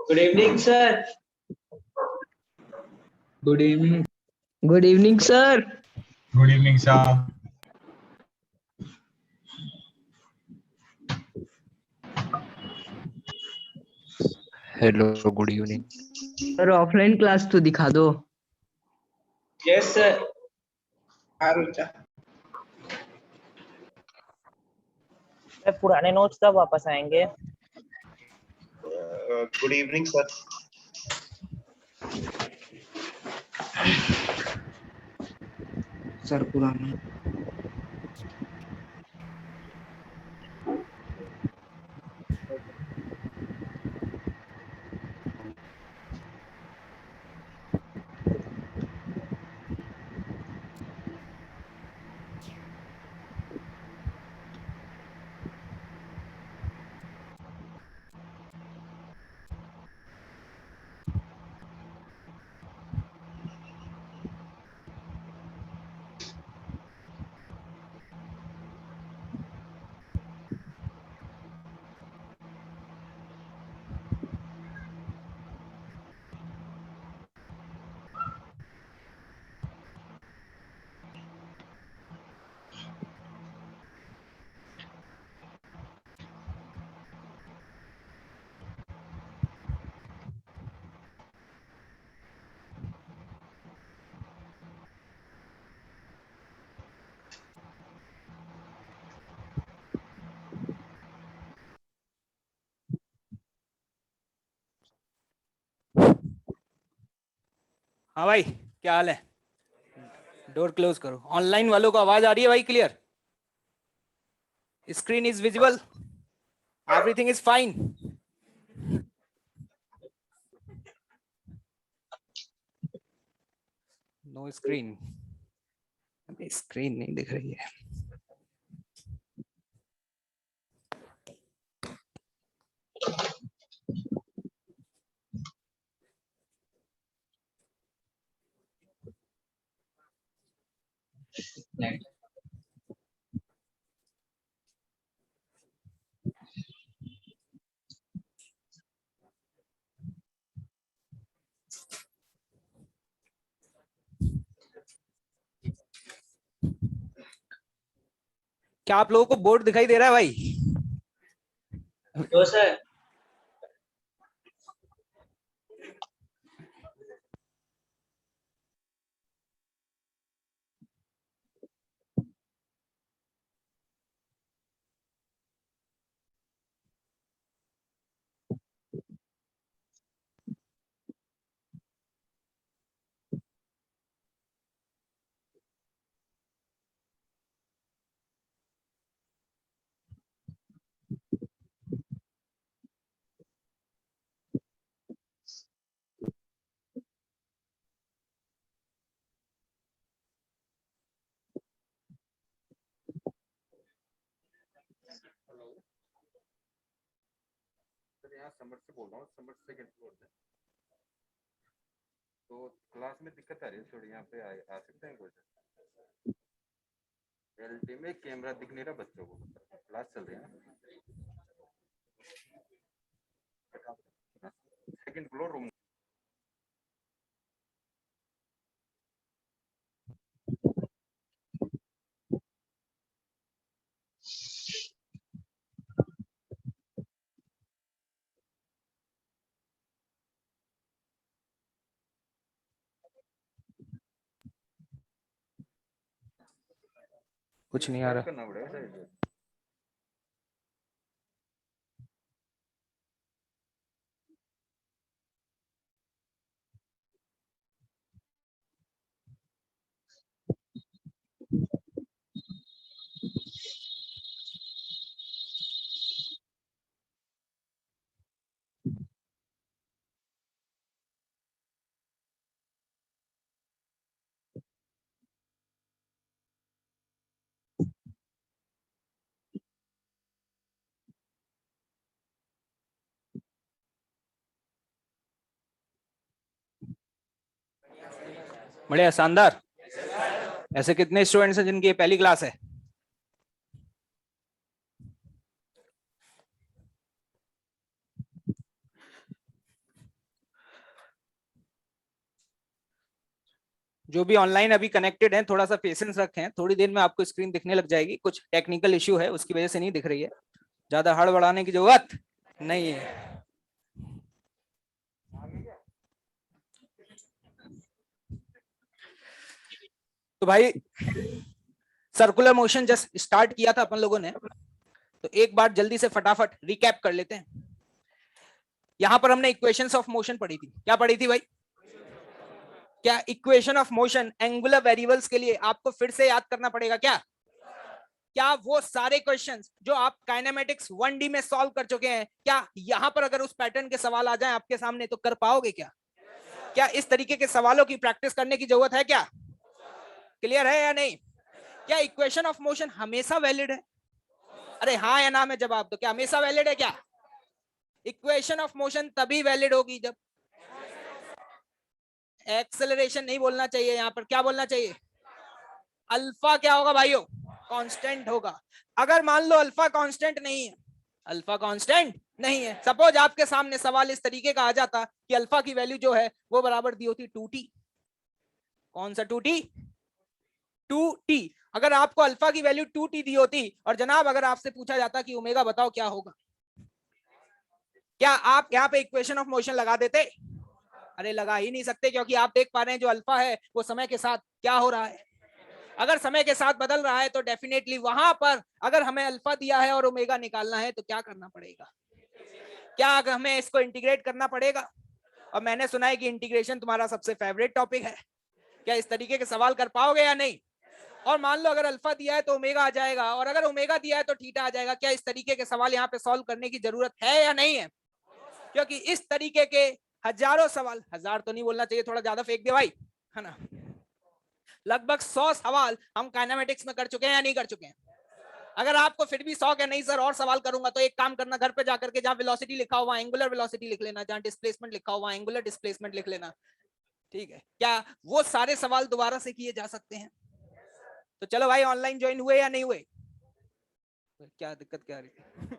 Good evening, sir. Good evening. Good evening, sir. Good evening, sir. Hello good evening sir offline class तो दिखा दो. Yes, sir. पुराने notes कब वापस आएंगे? Good evening sir. सर पुराना हाँ भाई, क्या हाल है? डोर क्लोज करो. ऑनलाइन वालों को आवाज आ रही है भाई? Clear? Screen is visible? Everything is fine? No screen. अबे स्क्रीन नहीं दिख रही है. क्या आप लोगों को बोर्ड दिखाई दे रहा है भाई? No, sir. यहाँ समर से बोल रहा हूँ, समर सेकंड फ्लोर से. तो क्लास में दिक्कत आ रही है थोड़ी. यहाँ पे आ सकते हैं कुछ? एलटी में कैमरा दिख नहीं रहा बच्चों को. क्लास चल रही है ना. Second floor room. कुछ नहीं आ रहा. करना पड़ेगा शायद. बढ़िया, शानदार. ऐसे कितने स्टूडेंट्स हैं जिनकी ये पहली क्लास है? जो भी ऑनलाइन अभी कनेक्टेड हैं थोड़ा सा पेशेंस रखें, थोड़ी देर में आपको स्क्रीन दिखने लग जाएगी। कुछ टेक्निकल इश्यू है उसकी वजह से नहीं दिख रही है, ज्यादा हड़बड़ाने की जरूरत नहीं है। तो भाई सर्कुलर मोशन जस्ट स्टार्ट किया था अपन लोगों ने, तो एक बार जल्दी से फटाफट रिकैप कर लेते हैं। यहां पर हमने इक्वेशंस ऑफ मोशन पढ़ी थी। क्या पढ़ी थी भाई? क्या equation of motion angular variables के लिए आपको फिर से याद करना पड़ेगा क्या? क्या वो सारे क्वेश्चंस जो आप काइनेमेटिक्स 1D में सॉल्व कर चुके हैं, क्या यहां पर अगर उस पैटर्न के सवाल आ जाएं आपके सामने तो कर पाओगे क्या? क्या इस तरीके के सवालों की प्रैक्टिस करने की जरूरत है क्या? क्लियर है या नहीं? क्या इक्वेशन ऑफ मोशन हमेशा वैलिड है? अरे हाँ या ना में जवाब दो। क्या हमेशा वैलिड है? क्या इक्वेशन ऑफ मोशन तभी वैलिड होगी जब एक्सेलरेशन नहीं बोलना चाहिए, यहां पर क्या बोलना चाहिए? अल्फा क्या होगा भाइयों? कांस्टेंट होगा। अगर मान लो अल्फा कांस्टेंट नहीं है, अल्फा कांस्टेंट नहीं है, सपोज आपके सामने सवाल इस तरीके का आ जाता कि अल्फा की वैल्यू जो है वो बराबर दी होती 2t। कौन सा 2t? 2t। अगर आपको अल्फा की वैल्यू 2t दी होती और जनाब अगर आपसे पूछा जाता कि ओमेगा बताओ क्या होगा, क्या आप यहाँ पे इक्वेशन ऑफ मोशन लगा देते? अरे लगा ही नहीं सकते, क्योंकि आप देख पा रहे हैं जो अल्फा है वो समय के साथ क्या हो रहा है। अगर समय के साथ बदल रहा है तो डेफिनेटली वहां पर अगर हमें अल्फा दिया है और ओमेगा निकालना है तो क्या करना पड़ेगा? क्या हमें इसको इंटीग्रेट करना पड़ेगा? और मैंने सुना है कि इंटीग्रेशन तुम्हारा सबसे फेवरेट टॉपिक है। क्या इस तरीके के सवाल कर पाओगे या नहीं? और मान लो अगर अल्फा दिया है तो ओमेगा आ जाएगा, और अगर ओमेगा दिया है तो थीटा आ जाएगा। क्या इस तरीके के सवाल यहाँ पे सॉल्व करने की जरूरत है या नहीं है? क्योंकि इस तरीके के हजारों सवाल, हजार तो नहीं बोलना चाहिए, थोड़ा ज्यादा फेंक दे भाई, है ना, लगभग 100 सवाल हम काइनेमेटिक्स में कर चुके हैं या नहीं कर चुके हैं? अगर आपको फिर भी 100 है नहीं सर और सवाल करूंगा, तो एक काम करना, घर पे जाकर के जहां वेलोसिटी लिखा हुआ एंगुलर वेलोसिटी लिख लेना, जहां डिस्प्लेसमेंट लिखा हुआ एंगुलर डिस्प्लेसमेंट लिख लेना। ठीक है? क्या वो सारे सवाल दोबारा से किए जा सकते हैं? तो चलो भाई, ऑनलाइन ज्वाइन हुए या नहीं हुए? क्या दिक्कत क्या आ रही थी?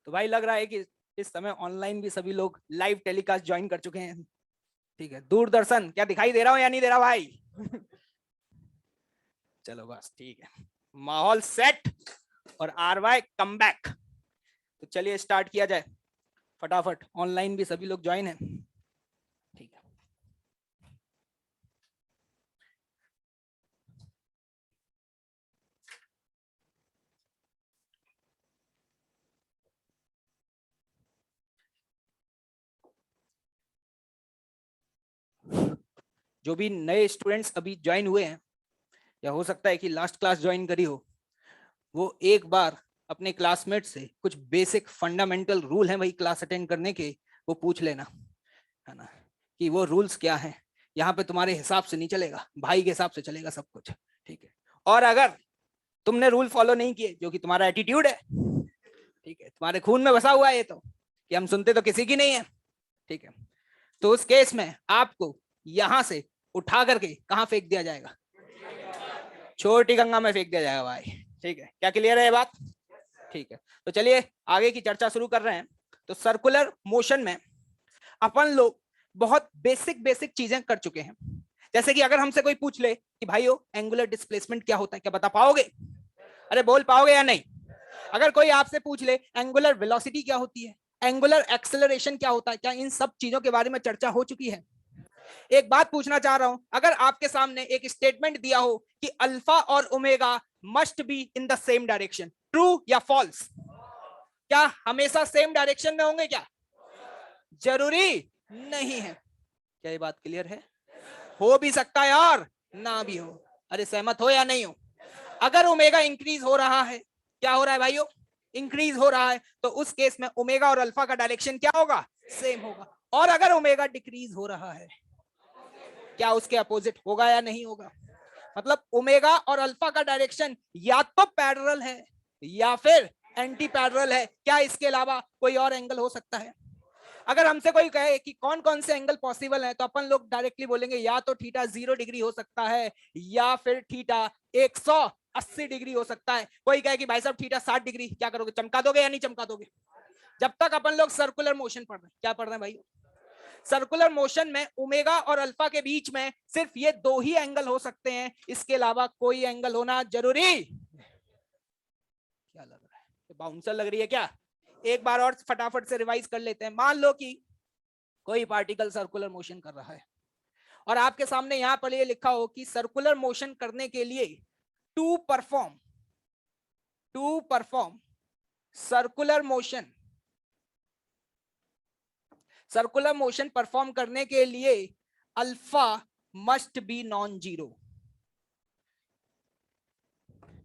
तो भाई लग रहा है कि इस समय ऑनलाइन भी सभी लोग लाइव टेलीकास्ट ज्वाइन कर चुके हैं। ठीक है, दूरदर्शन क्या दिखाई दे रहा हूं या नहीं दे रहा भाई? चलो बस ठीक है, माहौल सेट और आरवाई कम बैक। तो चलिए स्टार्ट किया जाए फटाफट। ऑनलाइन भी सभी लोग ज्वाइन हैं। ठीक है, जो भी नए स्टूडेंट्स अभी ज्वाइन हुए हैं या हो सकता है कि लास्ट क्लास ज्वाइन करी हो, वो एक बार अपने क्लासमेट से कुछ बेसिक फंडामेंटल रूल हैं भाई क्लास अटेंड करने के, वो पूछ लेना, है ना, कि वो रूल्स क्या हैं। यहाँ पे तुम्हारे हिसाब से नहीं चलेगा, भाई के हिसाब से चलेगा सब कुछ। ठीक है? और अगर तुमने रूल फॉलो नहीं किए, जो कि तुम्हारा एटीट्यूड है, ठीक है, तुम्हारे खून में बसा हुआ है ये तो, कि हम सुनते तो किसी की नहीं है, ठीक है, तो उस केस में आपको यहां से उठा करके कहां फेंक दिया जाएगा? छोटी गंगा में फेंक दिया जाएगा भाई। ठीक है? क्या क्लियर है ये बात? ठीक है, तो चलिए आगे की चर्चा शुरू कर रहे हैं। तो सर्कुलर मोशन में अपन लोग बहुत बेसिक चीजें कर चुके हैं। जैसे कि अगर हमसे कोई पूछ ले कि भाइयों एंगुलर डिस्प्लेसमेंट क्या होता है, क्या बता पाओगे? अरे बोल पाओगे या नहीं? अगर कोई आपसे पूछ ले एंगुलर वेलोसिटी क्या होती है, एंगुलर एक्सेलरेशन क्या होता है, क्या इन सब चीजों के बारे में चर्चा हो चुकी है? एक बात पूछना चाह रहा हूं, अगर आपके सामने एक स्टेटमेंट दिया हो कि अल्फा और omega must be in the same direction, true या फॉल्स? क्या हमेशा सेम डायरेक्शन में होंगे? क्या जरूरी नहीं है। क्या ये बात क्लियर है? हो भी सकता है और ना भी हो। अरे सहमत हो या नहीं हो? अगर ओमेगा इंक्रीज हो रहा है, क्या हो रहा है भाइयों? इंक्रीज हो रहा है, तो उस केस में ओमेगा और अल्फा का डायरेक्शन क्या होगा? सेम होगा। और अगर ओमेगा डिक्रीज हो रहा है, क्या उसके अपोजिट होगा या नहीं होगा? मतलब ओमेगा और अल्फा का डायरेक्शन या तो पैरेलल है या फिर एंटी पैरेलल है। क्या इसके अलावा कोई और एंगल हो सकता है? अगर हमसे कोई कहे कि कौन कौन से एंगल पॉसिबल है, तो अपन लोग डायरेक्टली बोलेंगे या तो थीटा 0 डिग्री हो सकता है या फिर थीटा 180 डिग्री हो सकता है। कोई कहे कि भाई साहब थीटा 60 डिग्री, क्या करोगे? चमका दोगे या नहीं चमका दोगे? जब तक अपन लोग सर्कुलर मोशन पढ़ रहे हैं, क्या पढ़ रहे हैं भाई? सर्कुलर मोशन में ओमेगा और अल्फा के बीच में सिर्फ ये दो ही एंगल हो सकते हैं, इसके अलावा कोई एंगल होना जरूरी। क्या लग रहा है? बाउंसर लग रही है क्या? एक बार और फटाफट से रिवाइज कर लेते हैं। मान लो कि कोई पार्टिकल सर्कुलर मोशन कर रहा है और आपके सामने यहां पर ये लिखा हो कि सर्कुलर मोशन करने के लिए to perform circular motion perform करने के लिए alpha must be non zero.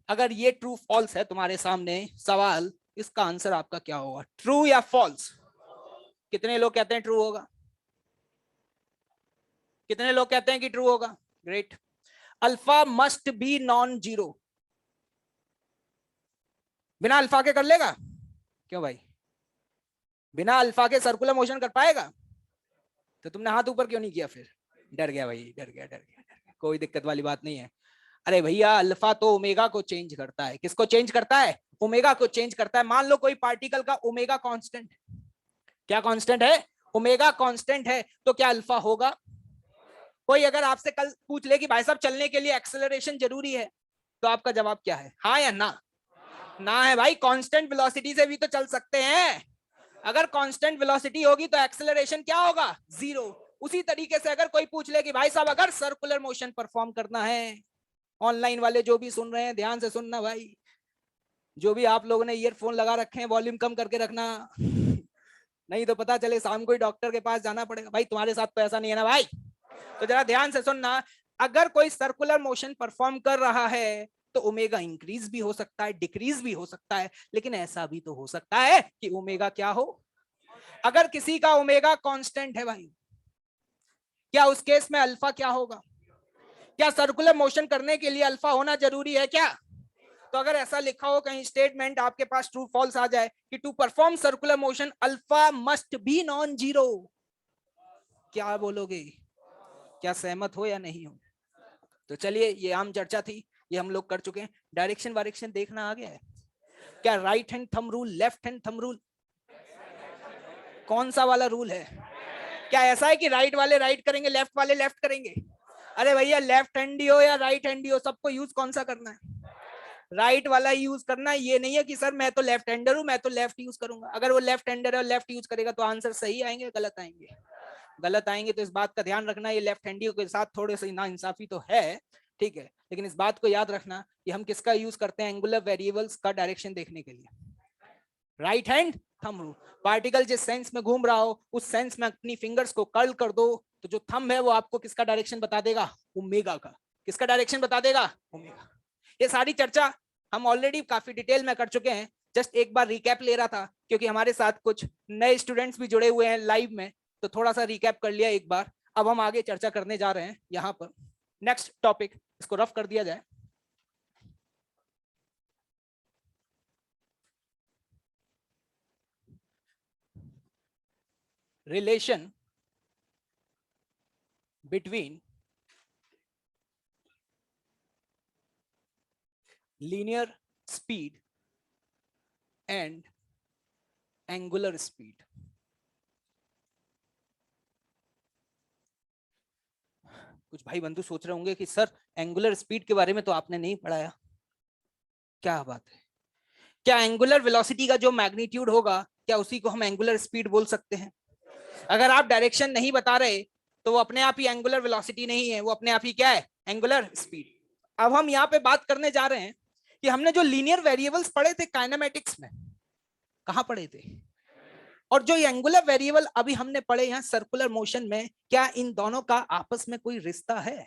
अगर ये ट्रू फॉल्स है तुम्हारे सामने सवाल, इसका आंसर आपका क्या होगा? ट्रू या फॉल्स? कितने लोग कहते हैं ट्रू होगा? कितने लोग कहते हैं कि ट्रू होगा? Great. Alpha must be non zero. बिना अल्फा के कर लेगा? क्यों भाई? बिना अल्फा के सर्कुलर मोशन कर पाएगा? तो तुमने हाथ ऊपर क्यों नहीं किया फिर? डर गया भाई, डर गया। कोई दिक्कत वाली बात नहीं है। अरे भैया अल्फा तो ओमेगा को चेंज करता है। किसको चेंज करता है? ओमेगा को चेंज करता है। मान लो कोई पार्टिकल का ओमेगा कांस्टेंट, क्या कांस्टेंट है? ओमेगा कांस्टेंट है, तो क्या अल्फा होगा? कोई अगर आपसे कल पूछ ले कि भाई साहब चलने के लिए एक्सेलरेशन जरूरी है, तो आपका जवाब क्या है? हाँ या ना? ना है भाई, कांस्टेंट वेलोसिटी से भी तो चल सकते हैं। अगर कांस्टेंट वेलोसिटी होगी तो एक्सेलरेशन क्या होगा? 0। उसी तरीके से अगर कोई पूछ ले कि भाई साहब अगर सर्कुलर मोशन परफॉर्म करना है, ऑनलाइन वाले जो भी सुन रहे हैं ध्यान से सुनना भाई, जो भी आप लोगों ने ईयरफोन लगा रखे हैं वॉल्यूम कम करके रखना, नहीं तो पता चले शाम को ही डॉक्टर के पास जाना पड़ेगा। भाई तुम्हारे साथ तो ऐसा नहीं है ना भाई, तो जरा ध्यान से सुनना। अगर कोई सर्कुलर मोशन परफॉर्म कर रहा है तो ओमेगा इंक्रीज भी हो सकता है, डिक्रीज भी हो सकता है, लेकिन ऐसा भी तो हो सकता है कि ओमेगा क्या हो? अगर किसी का ओमेगा कांस्टेंट है भाई, क्या उस केस में अल्फा क्या होगा? क्या सर्कुलर मोशन करने के लिए अल्फा होना जरूरी है क्या? तो अगर ऐसा लिखा हो कहीं स्टेटमेंट आपके पास ट्रू फॉल्स आ जाए कि to perform circular motion alpha must be non zero, क्या बोलोगे? क्या सहमत हो या नहीं हो? तो चलिए, ये आम चर्चा थी, ये हम लोग कर चुके हैं। डायरेक्शन वायरेक्शन देखना आ गया है क्या? Right hand thumb rule, left hand thumb rule, कौन सा वाला रूल है? क्या ऐसा है कि राइट वाले राइट करेंगे, लेफ्ट वाले लेफ्ट करेंगे? अरे भैया लेफ्ट हैंडी हो या राइट हैंडी हो, सबको यूज कौन सा करना है? राइट वाला यूज करना है। ये नहीं है कि सर मैं तो लेफ्ट हैंडर हूं मैं तो लेफ्ट यूज करूंगा। अगर वो लेफ्ट हैंडर है और लेफ्ट यूज करेगा तो आंसर सही आएंगे गलत आएंगे? गलत आएंगे। तो इस बात का ध्यान रखना, ये लेफ्ट हैंडियों के साथ थोड़े से नाइंसाफी तो है, ठीक है, लेकिन इस बात को याद रखना कि हम किसका यूज करते हैं एंगुलर वेरिएबल्स का डायरेक्शन देखने के लिए? Right hand thumb rule. Particle जिस सेंस में घूम रहा हो उस सेंस में अपनी फिंगर्स को कर्ल कर दो, तो जो थंब है वो आपको किसका डायरेक्शन बता देगा? ओमेगा का। किसका डायरेक्शन बता देगा? ओमेगा। ये सारी चर्चा हम ऑलरेडी काफी डिटेल में कर चुके हैं। जस्ट एक बार रिकैप ले रहा था क्योंकि हमारे साथ कुछ नए स्टूडेंट्स भी जुड़े हुए हैं लाइव में, तो थोड़ा सा रिकैप कर लिया एक बार। अब हम आगे चर्चा करने जा रहे हैं यहाँ पर। नेक्स्ट टॉपिक, इसको रफ कर दिया जाए। Relation between linear speed and angular speed. कुछ भाई बंधु सोच रहे होंगे कि सर एंगुलर स्पीड के बारे में तो आपने नहीं पढ़ाया। क्या बात है? क्या एंगुलर वेलोसिटी का जो मैग्नीट्यूड होगा क्या उसी को हम एंगुलर स्पीड बोल सकते हैं? अगर आप डायरेक्शन नहीं बता रहे तो वो अपने आप ही एंगुलर वेलोसिटी नहीं है, वो अपने आप ही क्या है? Angular speed. अब हम यहाँ पे बात करने जा रहे हैं कि हमने जो लीनियर वेरिएबल्स पढ़े थे काइनेमेटिक्स में, कहाँ पढ़े थे? और जो एंगुलर वेरिएबल अभी हमने पढ़े यहाँ सर्कुलर मोशन में, क्या इन दोनों का आपस में कोई रिश्ता है?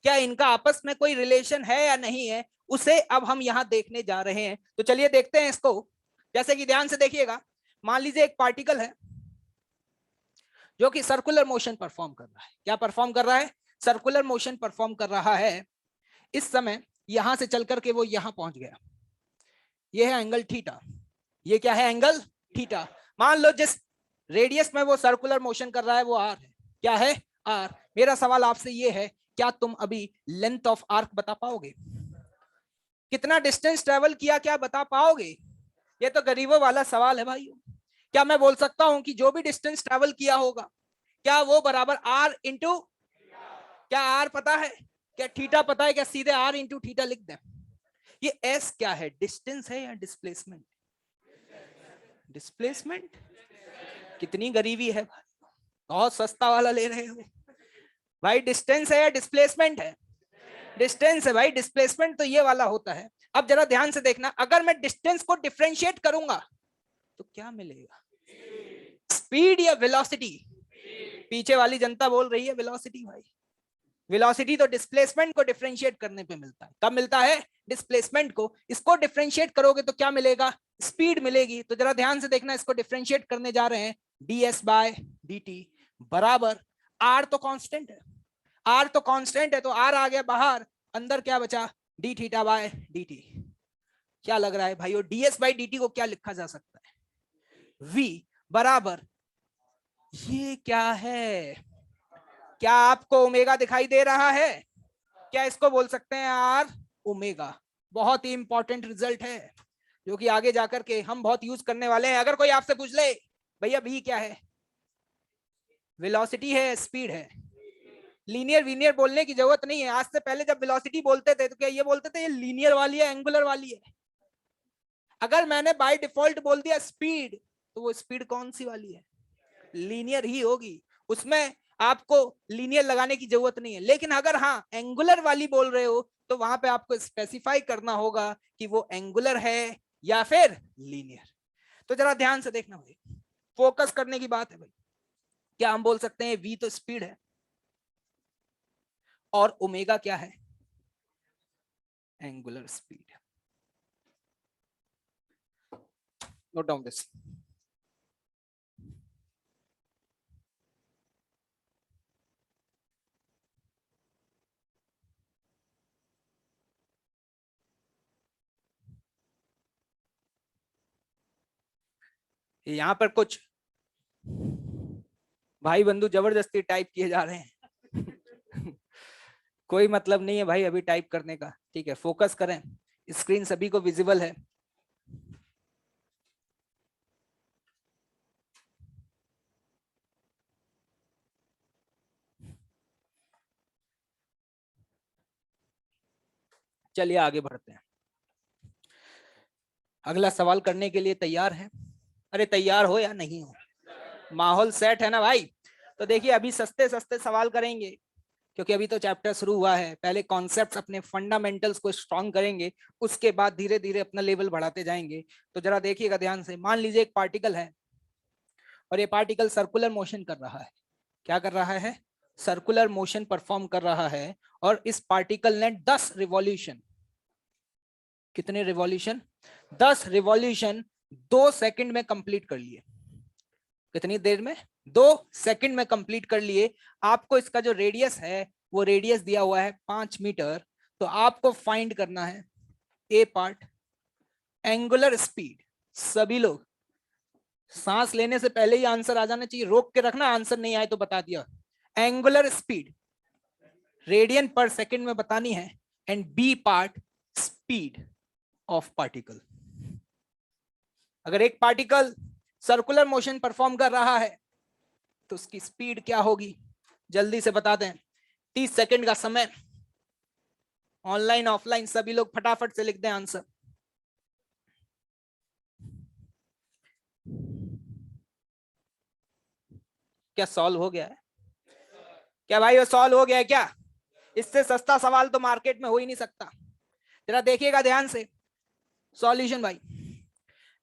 क्या इनका आपस में कोई रिलेशन है या नहीं है, उसे अब हम यहां देखने जा रहे हैं। तो चलिए देखते हैं इसको। जैसे कि ध्यान से देखिएगा, मान लीजिए एक पार्टिकल है जो कि सर्कुलर मोशन परफॉर्म कर रहा है। क्या परफॉर्म कर रहा है? सर्कुलर मोशन परफॉर्म कर रहा है। इस समय यहां से चल करके वो यहां पहुंच गया। ये है एंगल थीटा। ये क्या है? Angle theta. मान लो जिस रेडियस में वो सर्कुलर मोशन कर रहा है वो आर है। क्या है? आर। मेरा सवाल आपसे ये है, क्या तुम अभी लेंथ ऑफ आर्क बता पाओगे? कितना डिस्टेंस ट्रेवल किया, क्या बता पाओगे? ये तो गरीबों वाला सवाल है भाई। क्या मैं बोल सकता हूं कि जो भी डिस्टेंस ट्रेवल किया होगा, क्या वो बराबर आर इंटू, क्या आर पता है? क्या थीटा पता है? क्या सीधे आर इंटू थीटा लिख दें? ये एस क्या है? डिस्टेंस है या डिस्प्लेसमेंट? डिस्प्लेसमेंट। कितनी गरीबी है, बहुत सस्ता वाला ले रहे हो भाई। डिस्टेंस है या डिस्प्लेसमेंट है? डिस्टेंस है भाई। डिस्प्लेसमेंट तो ये वाला होता है। अब जरा ध्यान से देखना, अगर मैं डिस्टेंस को डिफरेंशिएट करूंगा तो क्या मिलेगा? स्पीड या वेलोसिटी? पीछे वाली जनता बोल रही है वेलोसिटी भाई। वेलोसिटी तो डिस्प्लेसमेंट को डिफरेंशिएट करने पे मिलता है। कब मिलता है? डिस्प्लेसमेंट को। इसको डिफरेंशिएट करोगे तो क्या मिलेगा? स्पीड मिलेगी। तो जरा ध्यान से देखना, इसको डिफरेंशिएट करने जा रहे हैं। ds बाय dt बराबर, r तो कांस्टेंट है, r तो कांस्टेंट है, तो r आ गया बाहर, अंदर क्या बचा? d theta by dt। क्या लग रहा है भाइयों, ds बाय dt को क्या लिखा जा सकता है? v बराबर, ये क्या है? क्या आपको ओमेगा दिखाई दे रहा है? क्या इसको बोल सकते हैं आर ओमेगा? बहुत ही इंपॉर्टेंट रिजल्ट है जो कि आगे जाकर के हम बहुत यूज करने वाले हैं। अगर कोई आपसे पूछ ले भैया भी क्या है, वेलोसिटी है, स्पीड है, लीनियर वीनियर बोलने की जरूरत नहीं है। आज से पहले जब वेलोसिटी बोलते थे तो क्या ये बोलते थे ये लीनियर वाली है, एंगुलर वाली है? अगर मैंने बाय डिफॉल्ट बोल दिया स्पीड, तो वो स्पीड कौन सी वाली है? लीनियर ही होगी। उसमें आपको लीनियर लगाने की जरूरत नहीं है। लेकिन अगर हाँ एंगुलर वाली बोल रहे हो तो वहां पे आपको स्पेसिफाई करना होगा कि वो एंगुलर है या फिर लीनियर। तो जरा ध्यान से देखना भाई, फोकस करने की बात है भाई। क्या हम बोल सकते हैं v तो स्पीड है और ओमेगा क्या है? Angular speed. Note down this. यहां पर कुछ भाई बंधु जबरदस्ती टाइप किए जा रहे हैं कोई मतलब नहीं है भाई अभी टाइप करने का, ठीक है? फोकस करें, स्क्रीन सभी को विजिबल है। चलिए आगे बढ़ते हैं। अगला सवाल करने के लिए तैयार है? अरे तैयार हो या नहीं हो? माहौल सेट है ना भाई? तो देखिए अभी सस्ते सस्ते सवाल करेंगे क्योंकि अभी तो चैप्टर शुरू हुआ है। पहले कॉन्सेप्ट्स अपने फंडामेंटल्स को स्ट्रॉन्ग करेंगे, उसके बाद धीरे धीरे अपना लेवल बढ़ाते जाएंगे। तो जरा देखिएगा ध्यान से। मान लीजिए एक पार्टिकल है और ये पार्टिकल सर्कुलर मोशन कर रहा है। क्या कर रहा है? सर्कुलर मोशन परफॉर्म कर रहा है। और इस पार्टिकल ने 10 रिवॉल्यूशन, कितने रिवॉल्यूशन? 10 रिवॉल्यूशन 2 सेकंड में कंप्लीट कर लिए। कितनी देर में? 2 सेकंड में कंप्लीट कर लिए। आपको इसका जो रेडियस है वो रेडियस दिया हुआ है 5 मीटर। तो आपको फाइंड करना है ए पार्ट, एंगुलर स्पीड। सभी लोग सांस लेने से पहले ही आंसर आ जाना चाहिए, रोक के रखना, आंसर नहीं आए तो बता दिया। Angular speed radian per second में बतानी है। And B part, speed of particle. अगर एक पार्टिकल सर्कुलर मोशन परफॉर्म कर रहा है तो उसकी स्पीड क्या होगी? जल्दी से बता दें, 30 सेकंड का समय। ऑनलाइन ऑफलाइन सभी लोग फटाफट से लिख दें आंसर। क्या सॉल्व हो गया है? क्या भाई वो सॉल्व हो गया है क्या? इससे सस्ता सवाल तो मार्केट में हो ही नहीं सकता। जरा देखिएगा ध्यान से सॉल्यूशन भाई।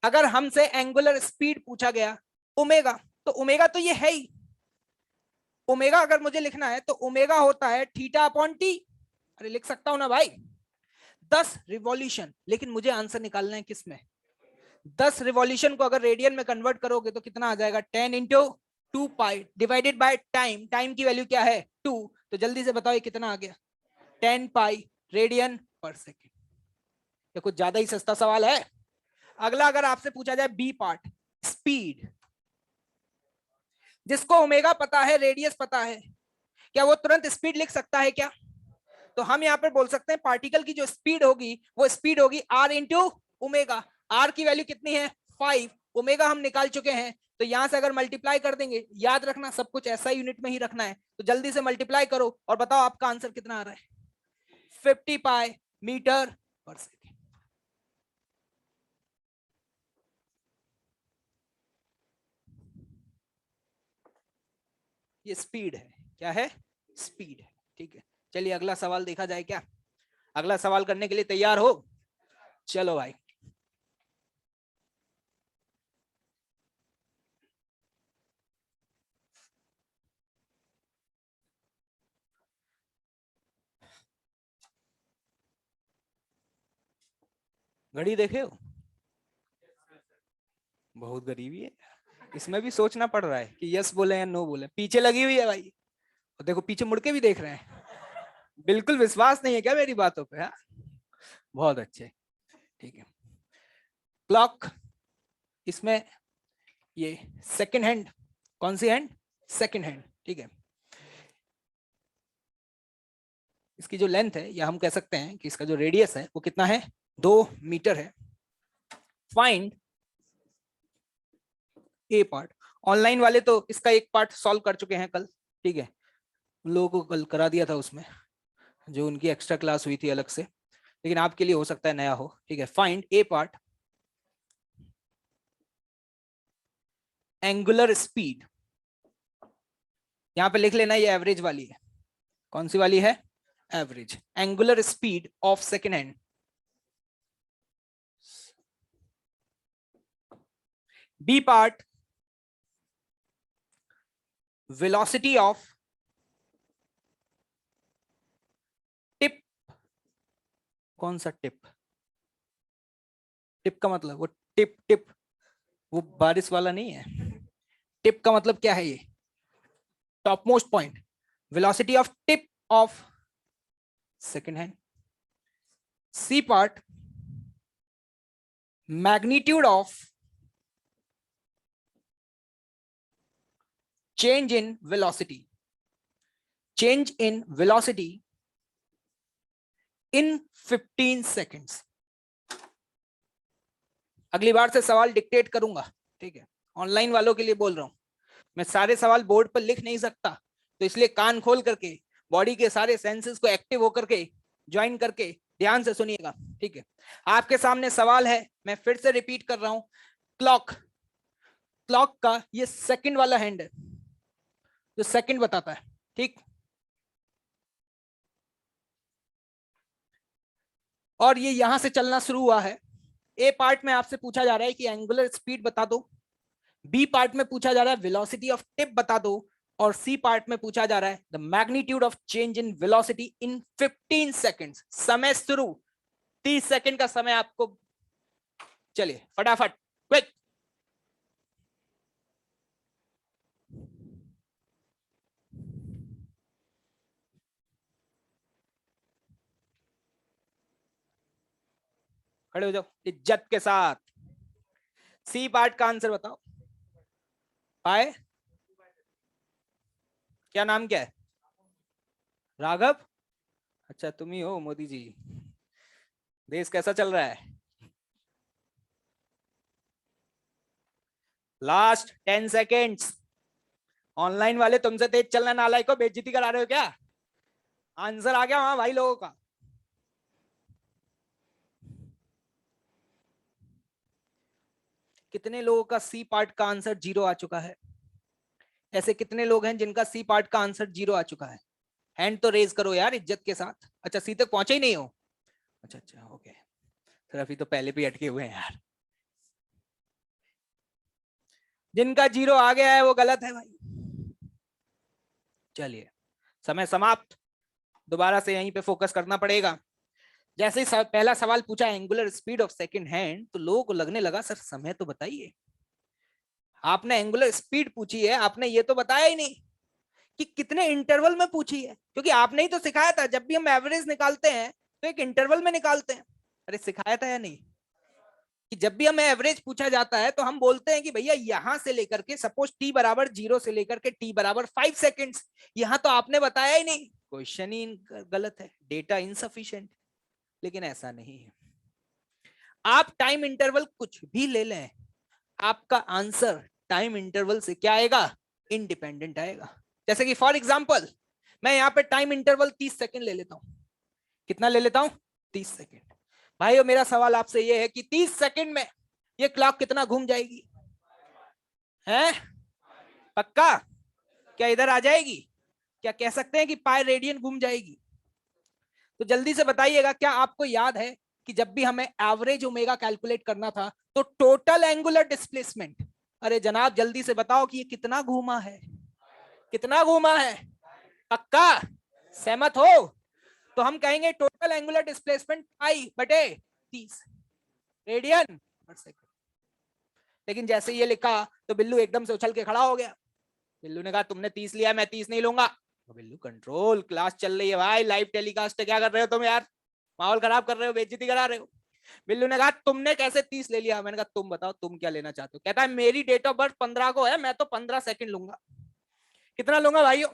अगर हमसे एंगुलर स्पीड पूछा गया ओमेगा, तो ओमेगा तो ये है ही। ओमेगा अगर मुझे लिखना है तो ओमेगा होता है थीटा अपॉन टी। अरे लिख सकता हूं ना भाई, 10 रिवॉल्यूशन, लेकिन मुझे आंसर निकालना है किसमें? 10 रिवॉल्यूशन को अगर रेडियन में कन्वर्ट करोगे तो कितना आ जाएगा? 10 into 2 pi divided by time, time की वैल्यू क्या है? 2, तो जल्दी से बताओ ये कितना आ गया? 10 पाई रेडियन पर सेकेंड। ये कुछ ज्यादा ही सस्ता सवाल है। अगला अगर आपसे पूछा जाए बी पार्ट, स्पीड, जिसको ओमेगा पता है, रेडियस पता है, क्या वो तुरंत स्पीड लिख सकता है क्या? तो हम यहाँ पर बोल सकते हैं पार्टिकल की जो स्पीड होगी वो स्पीड होगी r इंटू ओमेगा। आर की वैल्यू कितनी है? 5, ओमेगा हम निकाल चुके हैं, तो यहां से अगर मल्टीप्लाई कर देंगे, याद रखना सब कुछ ऐसा यूनिट में ही रखना है, तो जल्दी से मल्टीप्लाई करो और बताओ आपका आंसर कितना आ रहा है? 50 पाई मीटर पर सेकेंड। ये स्पीड है। क्या है? स्पीड है। ठीक है, चलिए अगला सवाल देखा जाए क्या? अगला सवाल करने के लिए तैयार हो? चलो भाई। घड़ी देखे हो? बहुत गरीबी है, इसमें भी सोचना पड़ रहा है कि यस बोले या नो बोले। पीछे लगी हुई है भाई, और देखो पीछे मुड़ के भी देख रहे हैं। बिल्कुल विश्वास नहीं है क्या मेरी बातों पे? हाँ, बहुत अच्छे। ठीक है, क्लॉक, इसमें ये सेकंड हैंड, कौन सी हैंड? Second hand. ठीक है, इसकी जो लेंथ है, या हम कह सकते हैं कि इसका जो रेडियस है वो कितना है? 2 मीटर है। Find A part. ऑनलाइन वाले तो इसका एक पार्ट सॉल्व कर चुके हैं कल। ठीक है, उन लोगों को कल करा दिया था उसमें, जो उनकी एक्स्ट्रा क्लास हुई थी अलग से, लेकिन आपके लिए हो सकता है नया हो। ठीक है, find A part angular speed. यहां पे लिख लेना, ये एवरेज वाली है। कौन सी वाली है? Average. Angular speed of second hand. B part velocity of tip. कौन सा टिप? टिप का मतलब वो टिप टिप, वो बारिश वाला नहीं है। टिप का मतलब क्या है? ये top most point. Velocity of tip of second hand. C part magnitude of change in velocity, change in velocity in 15 seconds। अगली बार से सवाल डिक्टेट करूंगा, ठीक है? ऑनलाइन वालों के लिए बोल रहा हूं, मैं सारे सवाल बोर्ड पर लिख नहीं सकता, तो इसलिए कान खोल करके बॉडी के सारे सेंसेस को एक्टिव होकर के ज्वाइन करके ध्यान से सुनिएगा। ठीक है, आपके सामने सवाल है, मैं फिर से रिपीट कर रहा हूं। क्लॉक, क्लॉक का ये सेकंड वाला हैंड है जो सेकंड बताता है। ठीक, और ये यहां से चलना शुरू हुआ है। ए पार्ट में आपसे पूछा जा रहा है कि एंगुलर स्पीड बता दो, बी पार्ट में पूछा जा रहा है वेलोसिटी ऑफ टिप बता दो, और सी पार्ट में पूछा जा रहा है the magnitude of change in velocity in 15 seconds. समय शुरू, 30 सेकंड का समय आपको। चलिए फटाफट, क्विक। खड़े हो जाओ इज्जत के साथ। सी पार्ट का आंसर बताओ। पाए, क्या नाम क्या है? राघव? अच्छा तुम ही हो मोदी जी। देश कैसा चल रहा है? Last 10 seconds. ऑनलाइन वाले तुमसे तेज चलना, नालायक को बेइज्जती करा रहे हो क्या? आंसर आ गया वहां भाई लोगों का। कितने लोगों का सी पार्ट का आंसर 0 आ चुका है? ऐसे कितने लोग हैं जिनका सी पार्ट का आंसर 0 आ चुका है? हैंड तो रेज करो यार इज्जत के साथ। अच्छा सी तक पहुंचे ही नहीं हो? अच्छा अच्छा ओके, फिर अभी तो पहले भी अटके हुए हैं यार। जिनका 0 आ गया है वो गलत है भाई। चलिए समय समाप्त। दोबारा से यहीं पे फोकस करना पड़ेगा। जैसे ही पहला सवाल पूछा angular speed of second hand, तो लोगों को लगने लगा सर समय तो बताइए। आपने एंगुलर स्पीड पूछी है, आपने ये तो बताया ही नहीं कि कितने इंटरवल में पूछी है, क्योंकि आपने ही तो सिखाया था जब भी हम एवरेज निकालते हैं तो एक इंटरवल में निकालते हैं। अरे सिखाया था या नहीं कि जब भी हमें एवरेज पूछा जाता है तो हम बोलते हैं कि भैया यहां से लेकर के सपोज t बराबर 0 से लेकर के t बराबर 5 सेकेंड्स। यहां तो आपने बताया ही नहीं, क्वेश्चन ही गलत है, डेटा इनसफिशिएंट। लेकिन ऐसा नहीं है, आप टाइम इंटरवल कुछ भी ले लें, आपका आंसर टाइम इंटरवल से क्या आएगा, इंडिपेंडेंट आएगा। जैसे कि फॉर एग्जांपल मैं यहाँ पे टाइम इंटरवल 30 सेकंड ले लेता हूं। कितना ले लेता हूं, 30 सेकंड। भाइयों मेरा सवाल आपसे ये है कि 30 सेकंड में ये क्लॉक कितना घूम जाएगी, हैं? पक्का? क्या इधर आ जाएगी? क्या कह सकते हैं कि पाई रेडियन घूम जाएगी? तो जल्दी से बताइएगा, क्या आपको याद है कि जब भी हमें एवरेज ओमेगा कैलकुलेट करना था तो टोटल एंगुलर डिस्प्लेसमेंट, अरे जनाब जल्दी से बताओ कि ये कितना घूमा है, कितना घूमा है? पक्का सहमत हो? तो हम कहेंगे टोटल एंगुलर डिस्प्लेसमेंट पाई बटे 30 रेडियन पर सेकंड। लेकिन जैसे ये लिखा तो बिल्लू एकदम से उछल के खड़ा हो गया। बिल्लू ने कहा तुमने 30 लिया, मैं 30 नहीं लूंगा। तो बिल्लू कंट्रोल, क्लास चल रही है भाई, लाइव टेलीकास्ट है, क्या कर रहे हो तुम यार, माहौल खराब कर रहे हो, बेइज्जती करा रहे हो। बिल्लू ने कहा तुमने कैसे 30 ले लिया? मैंने कहा तुम बताओ तुम क्या लेना चाहते हो। कहता है मेरी डेट ऑफ बर्थ 15 को है, मैं तो 15 सेकंड लूंगा। कितना लूंगा भाइयों?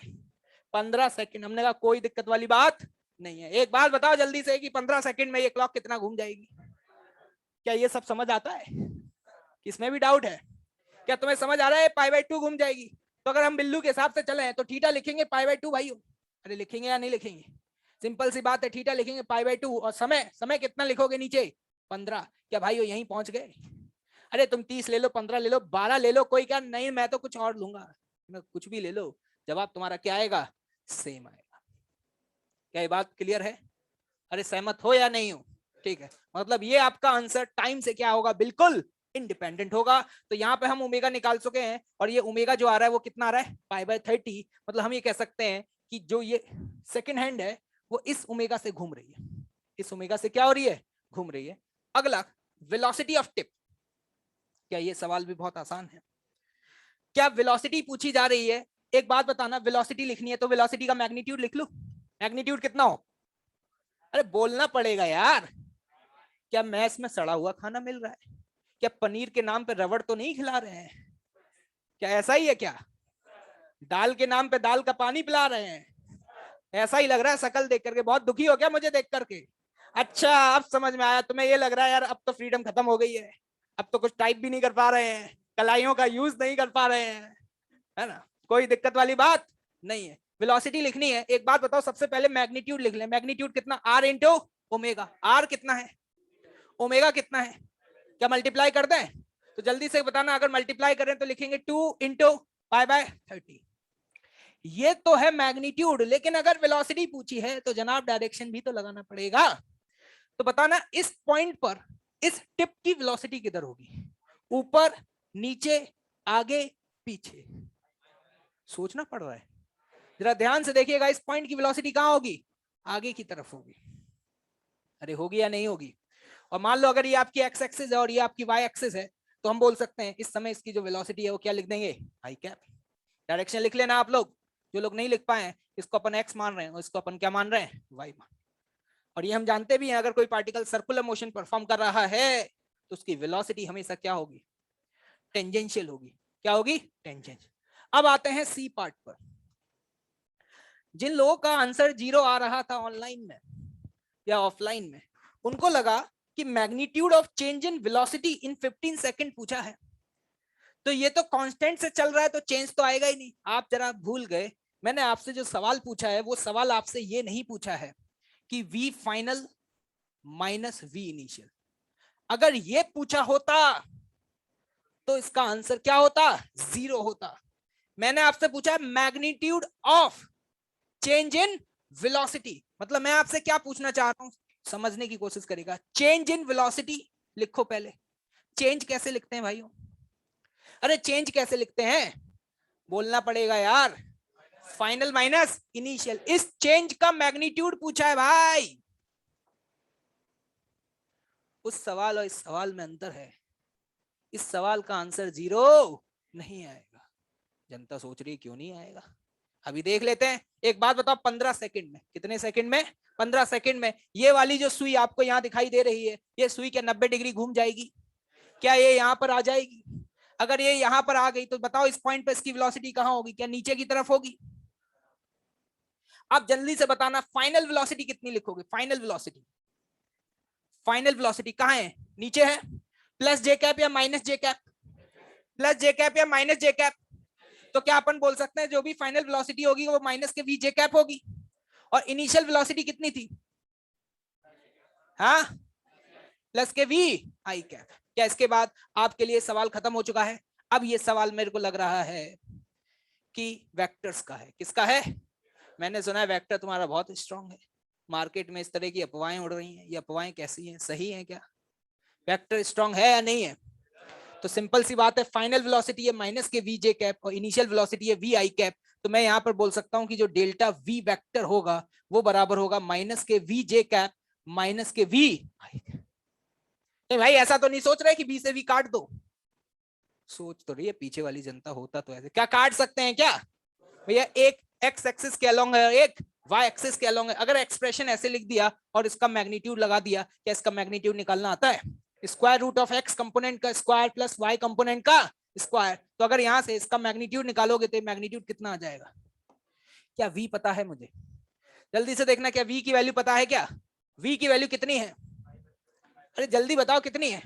15 सेकंड। हमने कहा कोई दिक्कत वाली बात नहीं है, एक बात बताओ जल्दी से कि 15 सेकंड में ये क्लॉक कितना घूम जाएगी? क्या ये सब समझ आता है? किसमें भी डाउट है? क्या तुम्हें समझ आ रहा है पाई बाई 2 घूम जाएगी? तो अगर हम बिल्लू के हिसाब से चले तो थीटा लिखेंगे पाई बाई 2 भाइयों। अरे लिखेंगे या नहीं लिखेंगे? सिंपल सी बात है, थीटा लिखेंगे पाई बाई 2 और समय, समय कितना लिखोगे नीचे? 15। क्या भाइयों यहीं पहुंच गए? अरे तुम 30 ले लो, 15 ले लो, 12 ले लो, कोई क्या नहीं, मैं तो कुछ और लूंगा। कुछ भी ले लो, जवाब तुम्हारा क्या आएगा? सेम आएगा। क्या ये बात क्लियर है? अरे सहमत हो या नहीं हो? ठीक है, मतलब ये आपका आंसर टाइम से क्या होगा, बिल्कुल इंडिपेंडेंट होगा। तो यहाँ पे हम ओमेगा निकाल चुके हैं और ये ओमेगा जो आ रहा है वो कितना आ रहा है, पाई बाय 30। मतलब हम ये कह सकते हैं कि जो ये सेकंड हैंड है वो इस ओमेगा से घूम रही है, इस ओमेगा से क्या हो रही है, घूम रही है। अगला वेलोसिटी ऑफ टिप। क्या ये सवाल भी बहुत आसान है? क्या वेलोसिटी पूछी जा रही है? एक बात बताना, वेलोसिटी लिखनी है तो वेलोसिटी का मैग्नीट्यूड लिख लूं? मैग्नीट्यूड कितना हो? अरे बोलना पड़ेगा यार। क्या मैस में सड़ा हुआ खाना मिल रहा है? क्या पनीर के नाम पे रबड़ तो नहीं खिला रहे हैं? क्या ऐसा ही है क्या? दाल के नाम पे दाल का पानी पिला रहे हैं? ऐसा ही लग रहा है शक्ल देख करके। बहुत दुखी हो गया मुझे देख करके। अच्छा अब समझ में आया, तुम्हें ये लग रहा है यार अब तो फ्रीडम खत्म हो गई है, अब तो कुछ टाइप भी नहीं कर पा रहे हैं, कलाइयों का यूज नहीं कर पा रहे हैं, है ना? कोई दिक्कत वाली बात नहीं है। वेलोसिटी लिखनी है, एक बात बताओ, सबसे पहले मैग्नीट्यूड लिख ले। मैग्नीट्यूड कितना? Are into omega. आर कितना है, ओमेगा कितना है? क्या मल्टीप्लाई कर दें? तो जल्दी से बताना, अगर मल्टीप्लाई करें तो लिखेंगे 2 इंटू पाई बाय 30। ये तो है मैग्नीट्यूड, लेकिन अगर वेलोसिटी पूछी है तो जनाब डायरेक्शन भी तो लगाना पड़ेगा। तो बताना इस पॉइंट पर इस टिप की वेलोसिटी किधर होगी, ऊपर, नीचे, आगे, पीछे? सोचना पड़ रहा है, जरा ध्यान से देखिएगा। इस पॉइंट की वेलोसिटी कहां होगी? आगे की तरफ होगी। अरे होगी या नहीं होगी? और मान लो अगर ये आपकी एक्स एक्सिस है और ये आपकी वाई एक्सिस है, तो हम बोल सकते हैं इस समय इसकी जो वेलोसिटी है वो क्या लिख देंगे, आई कैप। डायरेक्शन लिख लेना आप लोग, जो लोग नहीं लिख पाए इसको अपन एक्स मान रहे हैं और इसको अपन क्या मान रहे हैं, वाई मान। और ये हम जानते भी हैं, अगर कोई पार्टिकल सर्कुलर मोशन परफॉर्म कर रहा है तो उसकी वेलोसिटी हमेशा क्या होगी, टेंजेंशियल होगी। क्या होगी? टेंजेंशियल। अब आते हैं सी पार्ट पर। जिन लोगों का आंसर 0 आ रहा था ऑनलाइन में या ऑफलाइन में, उनको लगा कि magnitude of change in velocity in 15 second पूछा है, तो ये तो कांस्टेंट से चल रहा है तो चेंज तो आएगा ही नहीं। आप जरा भूल गए, मैंने आपसे जो सवाल पूछा है वो सवाल आपसे ये नहीं पूछा है कि v final minus v initial. अगर ये पूछा होता तो इसका आंसर क्या होता, 0 होता। मैंने आपसे पूछा है magnitude of change in velocity. मतलब मैं आपसे क्या पूछना चाह रहा हूं, समझने की कोशिश करेगा। चेंज इन वेलोसिटी लिखो पहले। चेंज कैसे लिखते हैं भाइयों? अरे चेंज कैसे लिखते हैं, बोलना पड़ेगा यार। Final minus initial. इस चेंज का मैग्नीट्यूड पूछा है भाई। उस सवाल और इस सवाल में अंतर है। इस सवाल का आंसर 0 नहीं आएगा। जनता सोच रही है क्यों नहीं आएगा, अभी देख लेते हैं। एक बात बताओ, 15 सेकंड में, कितने सेकंड में? 15 सेकंड में ये वाली जो सुई आपको यहाँ दिखाई दे रही है, ये सुई क्या 90 डिग्री घूम जाएगी? क्या ये यहाँ पर आ जाएगी? अगर ये यहाँ पर आ गई तो बताओ इस पॉइंट पे इसकी वेलोसिटी कहाँ होगी? क्या नीचे की तरफ होगी? आप जल्दी से बताना, फाइनल वेलोसिटी कितनी लिखोगे? फाइनल वेलोसिटी, फाइनल वेलोसिटी कहाँ है? नीचे है। प्लस जे कैप या माइनस जे कैप? प्लस जे कैप या माइनस जे कैप? तो क्या अपन बोल सकते हैं जो भी फाइनल वेलोसिटी होगी वो माइनस के वी जे कैप होगी? और इनिशियल वेलोसिटी कितनी थी? हाँ, प्लस के वी आई कैप। क्या इसके बाद आपके लिए सवाल खत्म हो चुका है? अब ये सवाल मेरे को लग रहा है कि वेक्टर्स का है। किसका है? मैंने सुना है वेक्टर तुम्हारा बहुत स्ट्रांग है। मार्केट में इस तरह की अफवाहें उड़ रही हैं, ये अफवाहें कैसी हैं, सही हैं क्या? वेक्टर स्ट्रांग है या नहीं है? तो सिंपल सी बात है, फाइनल वेलोसिटी है माइनस के वी जे कैप और इनिशियल वेलोसिटी है वी आई कैप। तो मैं यहाँ पर बोल सकता हूँ कि जो डेल्टा वी वेक्टर होगा वो बराबर होगा माइनस के वी जे कैप माइनस के वी आई कैप। भाई ऐसा तो नहीं सोच रहे कि बी से वी काट दो? सोच तो रही है पीछे वाली जनता, होता तो ऐसे। क्या काट सकते हैं क्या भैया? एक एक्स एक्सिस के अलोंग है, एक वाई एक्सिस के अलोंग है। अगर एक्सप्रेशन ऐसे लिख दिया और इसका मैग्नीट्यूड लगा दिया, क्या इसका मैग्नीट्यूड निकालना आता है? Square root of x component का स्क्वायर प्लस वाई कंपोनेंट का स्क्वायर। तो अगर यहां से इसका मैग्नीट्यूड निकालोगे तो मैग्नीट्यूड कितना आ जाएगा? क्या वी पता है मुझे? जल्दी से देखना, क्या वी की वैल्यू पता है? क्या वी की वैल्यू कितनी है? अरे जल्दी बताओ कितनी है?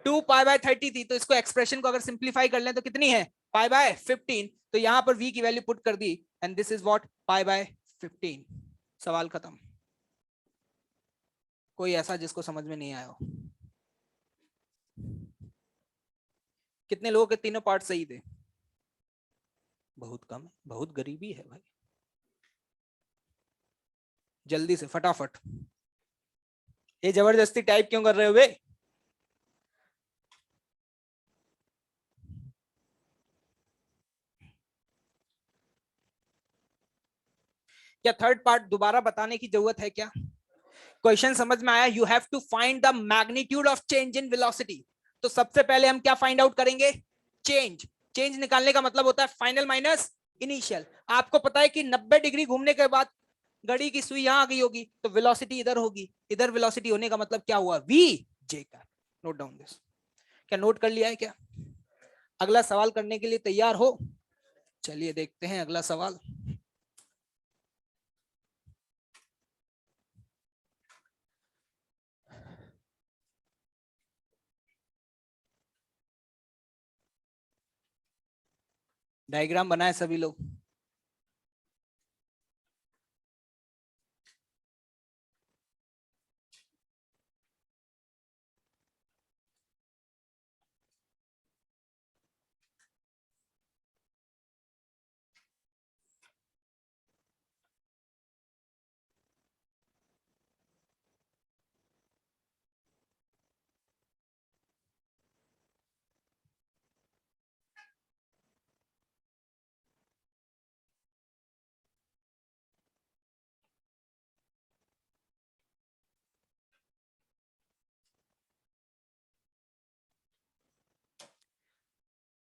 2 पाई बाय 30 थी, तो इसको एक्सप्रेशन को अगर सिंप्लीफाई कर लें तो कितनी है? Pi by 15। तो यहां पर v की वैल्यू पुट कर दी and this is what? Pi by 15। सवाल खत्म। कोई ऐसा जिसको समझ में नहीं आया हो? कितने लोगों के तीनों पार्ट सही थे? बहुत कम है, बहुत गरीबी है भाई। जल्दी से फटाफट। ये जबरदस्ती टाइप क्यों कर रहे हो बे? क्या थर्ड पार्ट दोबारा बताने की जरूरत है क्या? क्वेश्चन समझ में आया? You have to find the magnitude of change in velocity. तो सबसे पहले हम क्या फाइंड आउट करेंगे? चेंज। चेंज निकालने का मतलब होता है फाइनल माइनस इनिशियल। आपको पता है कि 90 डिग्री घूमने के बाद घड़ी की सुई यहां आ गई होगी तो वेलोसिटी इधर होगी। इधर वेलोसिटी होने का मतलब क्या हुआ? V j cap. Note down this. क्या नोट कर लिया है क्या? अगला सवाल करने के लिए तैयार हो? चलिए देखते हैं अगला सवाल। डायग्राम बनाए सभी लोग?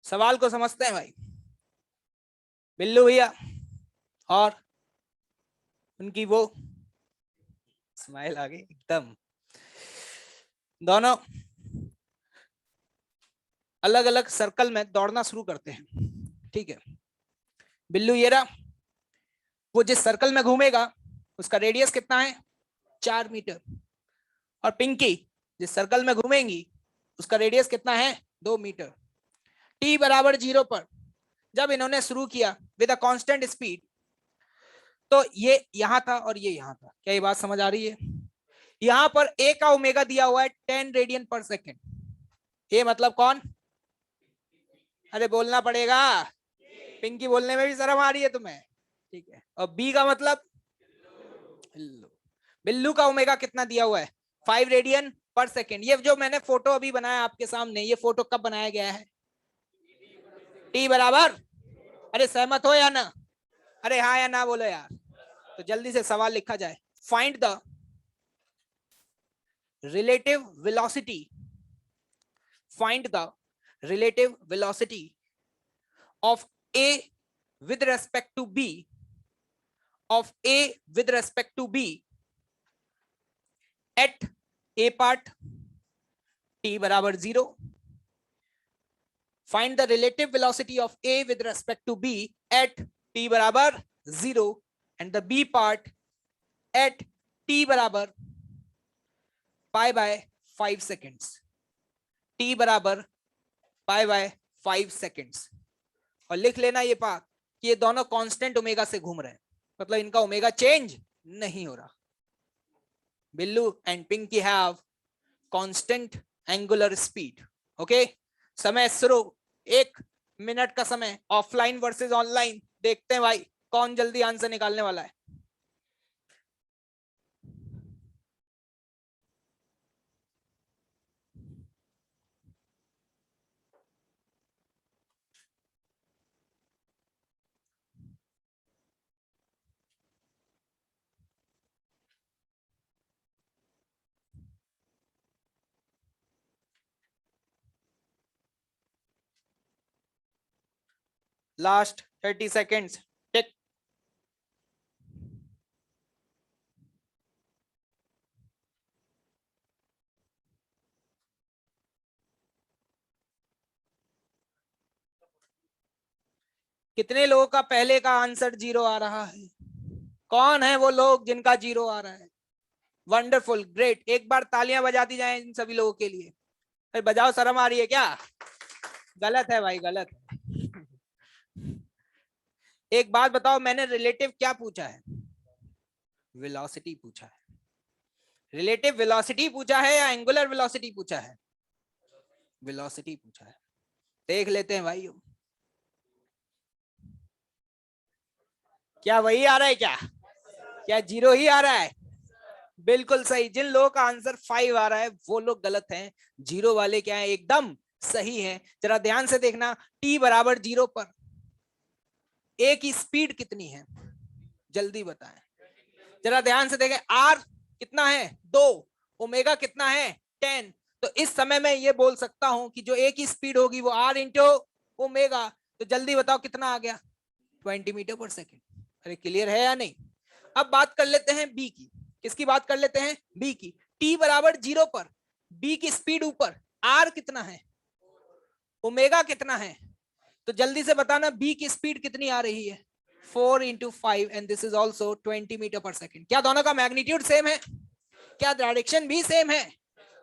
सवाल को समझते हैं भाई? बिल्लू भैया और उनकी वो स्माइल आ गई एकदम। दोनों अलग अलग सर्कल में दौड़ना शुरू करते हैं, ठीक है? बिल्लू ये रहा, वो जिस सर्कल में घूमेगा उसका रेडियस कितना है? 4 मीटर। और पिंकी जिस सर्कल में घूमेंगी उसका रेडियस कितना है? 2 मीटर। t बराबर 0 पर जब इन्होंने शुरू किया विद अ कांस्टेंट स्पीड, तो ये यहां था और ये यहां था। क्या ये बात समझ आ रही है? यहां पर a का ओमेगा दिया हुआ है 10 रेडियन पर सेकेंड। ये मतलब कौन? अरे बोलना पड़ेगा, पिंकी बोलने में भी शर्म आ रही है तुम्हें, ठीक है? और b का मतलब बिल्लू का ओमेगा कितना दिया हुआ है? 5 रेडियन पर सेकेंड। ये जो मैंने फोटो अभी बनाया आपके सामने, ये फोटो कब बनाया गया है? t बराबर, अरे सहमत हो या ना? अरे हाँ या ना बोलो यार, तो जल्दी से सवाल लिखा जाए। Find the relative velocity, find the relative velocity of A with respect to B, of A with respect to B at A part t बराबर 0. Find the relative velocity of A with respect to B at t बराबर 0 and the B part at t बराबर pi by 5 seconds. t बराबर pi by 5 seconds. और लिख लेना ये बात कि ये दोनों कांस्टेंट ओमेगा से घूम रहे हैं, मतलब इनका ओमेगा चेंज नहीं हो रहा। Billu and Pinky have constant angular speed. Okay, समय शुरू, 1 मिनट का समय, ऑफलाइन वर्सेस ऑनलाइन। देखते हैं भाई कौन जल्दी आंसर निकालने वाला है। Last 30 seconds. टिक। कितने लोगों का पहले का आंसर 0 आ रहा है? कौन है वो लोग जिनका 0 आ रहा है? Wonderful, great. एक बार तालियां बजा दी जाए इन सभी लोगों के लिए। अरे बजाओ, शर्म आ रही है क्या? गलत है भाई, गलत है। एक बात बताओ, मैंने रिलेटिव क्या पूछा है? वेलोसिटी पूछा है। रिलेटिव वेलोसिटी पूछा है या एंगुलर वेलोसिटी पूछा है? वेलोसिटी पूछा है। देख लेते हैं भाइयों, क्या वही आ रहा है? क्या 0 ही आ रहा है? बिल्कुल सही। जिन लोगों का आंसर 5 आ रहा है वो लोग गलत हैं, 0 वाले क्या है? एकदम सही है। जरा ध्यान से देखना, t बराबर 0 पर A की स्पीड कितनी है? जल्दी बताएं। जरा ध्यान से देखें, R कितना है? 2। ओमेगा कितना है? 10। तो इस समय मैं ये बोल सकता हूं कि जो A की स्पीड होगी वो R इंटू ओमेगा। तो जल्दी बताओ कितना आ गया? 20 मीटर पर सेकेंड। अरे क्लियर है या नहीं? अब बात कर लेते हैं B की। किसकी बात कर लेते हैं? B की। t बराबर 0 पर B की स्पीड ऊपर, R कितना है? ओमेगा कितना है? तो जल्दी से बताना B की स्पीड कितनी आ रही है? 4 into 5 and this is also 20 metre पर सेकेंड। क्या दोनों का मैग्नीट्यूड सेम है? क्या डायरेक्शन भी सेम है?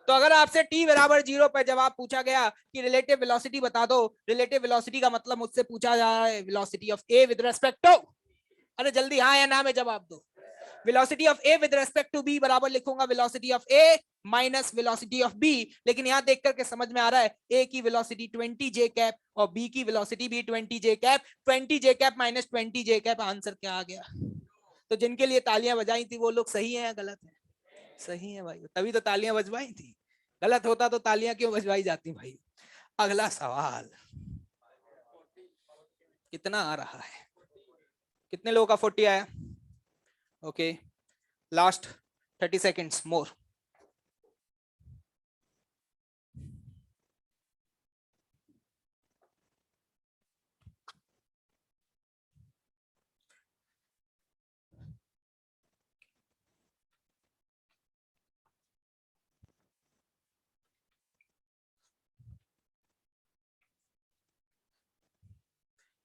तो अगर आपसे t बराबर 0 पर जवाब पूछा गया कि रिलेटिव वेलोसिटी बता दो, रिलेटिव वेलोसिटी का मतलब मुझसे पूछा जा रहा है velocity of A with respect to, अरे जल्दी हाँ या ना में जवाब दो। Velocity of A with respect to B बराबर लिखूंगा velocity of A minus velocity of B। लेकिन यहां देख करके समझ में आ रहा है A की वेलोसिटी 20 j कैप और B की वेलोसिटी भी 20 j cap. 20 j cap minus 20 j cap, answer क्या आ गया? तो जिनके लिए तालियां बजाई थी वो लोग सही है या गलत है? सही है भाई, तभी तो तालियां बजवाई थी। गलत होता तो तालियां क्यों बजवाई जाती भाई? अगला सवाल, कितना आ रहा है? कितने लोगों का 40 आया? ओके, लास्ट 30 सेकेंड्स मोर।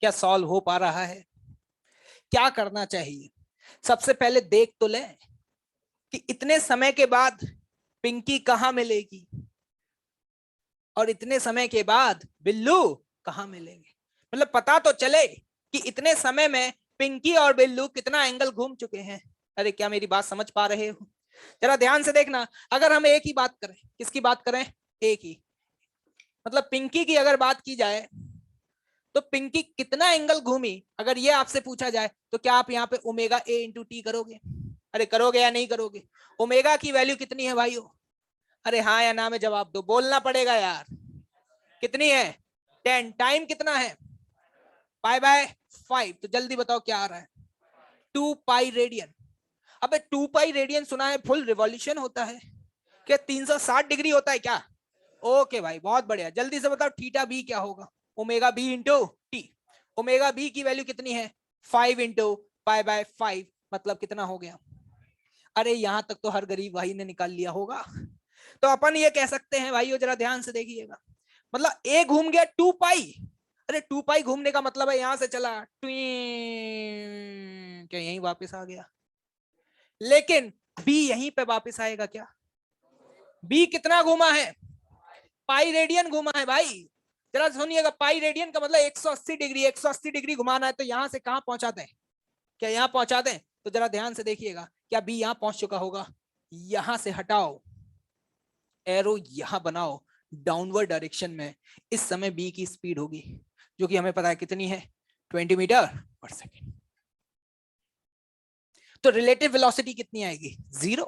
क्या सॉल्व हो पा रहा है? क्या करना चाहिए? सबसे पहले देख तो ले कि इतने समय के बाद पिंकी कहां मिलेगी और इतने समय के बाद बिल्लू कहां मिलेंगे। मतलब पता तो चले कि इतने समय में पिंकी और बिल्लू कितना एंगल घूम चुके हैं। अरे क्या मेरी बात समझ पा रहे हो? जरा ध्यान से देखना, अगर हम एक ही बात करें, किसकी बात करें? एक ही, मतलब पिंकी की अगर बात की जाए तो पिंकी कितना एंगल घूमी, अगर ये आपसे पूछा जाए तो क्या आप यहाँ पे ओमेगा A इंटू टी करोगे? अरे करोगे या नहीं करोगे? ओमेगा की वैल्यू कितनी है भाइयों? अरे हाँ या ना में जवाब दो, बोलना पड़ेगा यार। कितनी है? 10। टाइम कितना है? Pi bye 5। तो जल्दी बताओ क्या आ रहा है? 2 पाई रेडियन। अबे 2 पाई रेडियन सुना है फुल रिवॉल्यूशन होता है क्या? 360 डिग्री होता है क्या? ओके भाई बहुत बढ़िया, जल्दी से बताओ थीटा बी क्या होगा? Omega B into T. Omega B की वैल्यू कितनी है? 5 इंटू पाई बाय 5, मतलब कितना हो गया? अरे यहां तक तो हर गरीब भाई ने निकाल लिया होगा। तो अपन ये कह सकते हैं भाई, जरा ध्यान से देखिएगा, मतलब ए घूम गया 2 पाई। अरे 2 पाई घूमने का मतलब है यहां से चला क्या यहीं वापस आ गया, लेकिन बी यहीं पे वापस आएगा क्या? बी कितना घूमा है? पाई रेडियन घुमा है भाई। जरा सुनिएगा, पाई रेडियन का मतलब 180 डिग्री, 180 डिग्री घुमाना है, तो यहां से कहां पहुंचा दें? क्या यहां पहुंचा दें? तो जरा ध्यान से देखिएगा, क्या बी यहां पहुंच चुका होगा? यहां से हटाओ, एरो यहां बनाओ डाउनवर्ड डायरेक्शन में। इस समय बी की स्पीड होगी जो कि हमें पता है कितनी है, 20 मीटर पर सेकेंड। तो रिलेटिव वेलोसिटी कितनी आएगी? 0।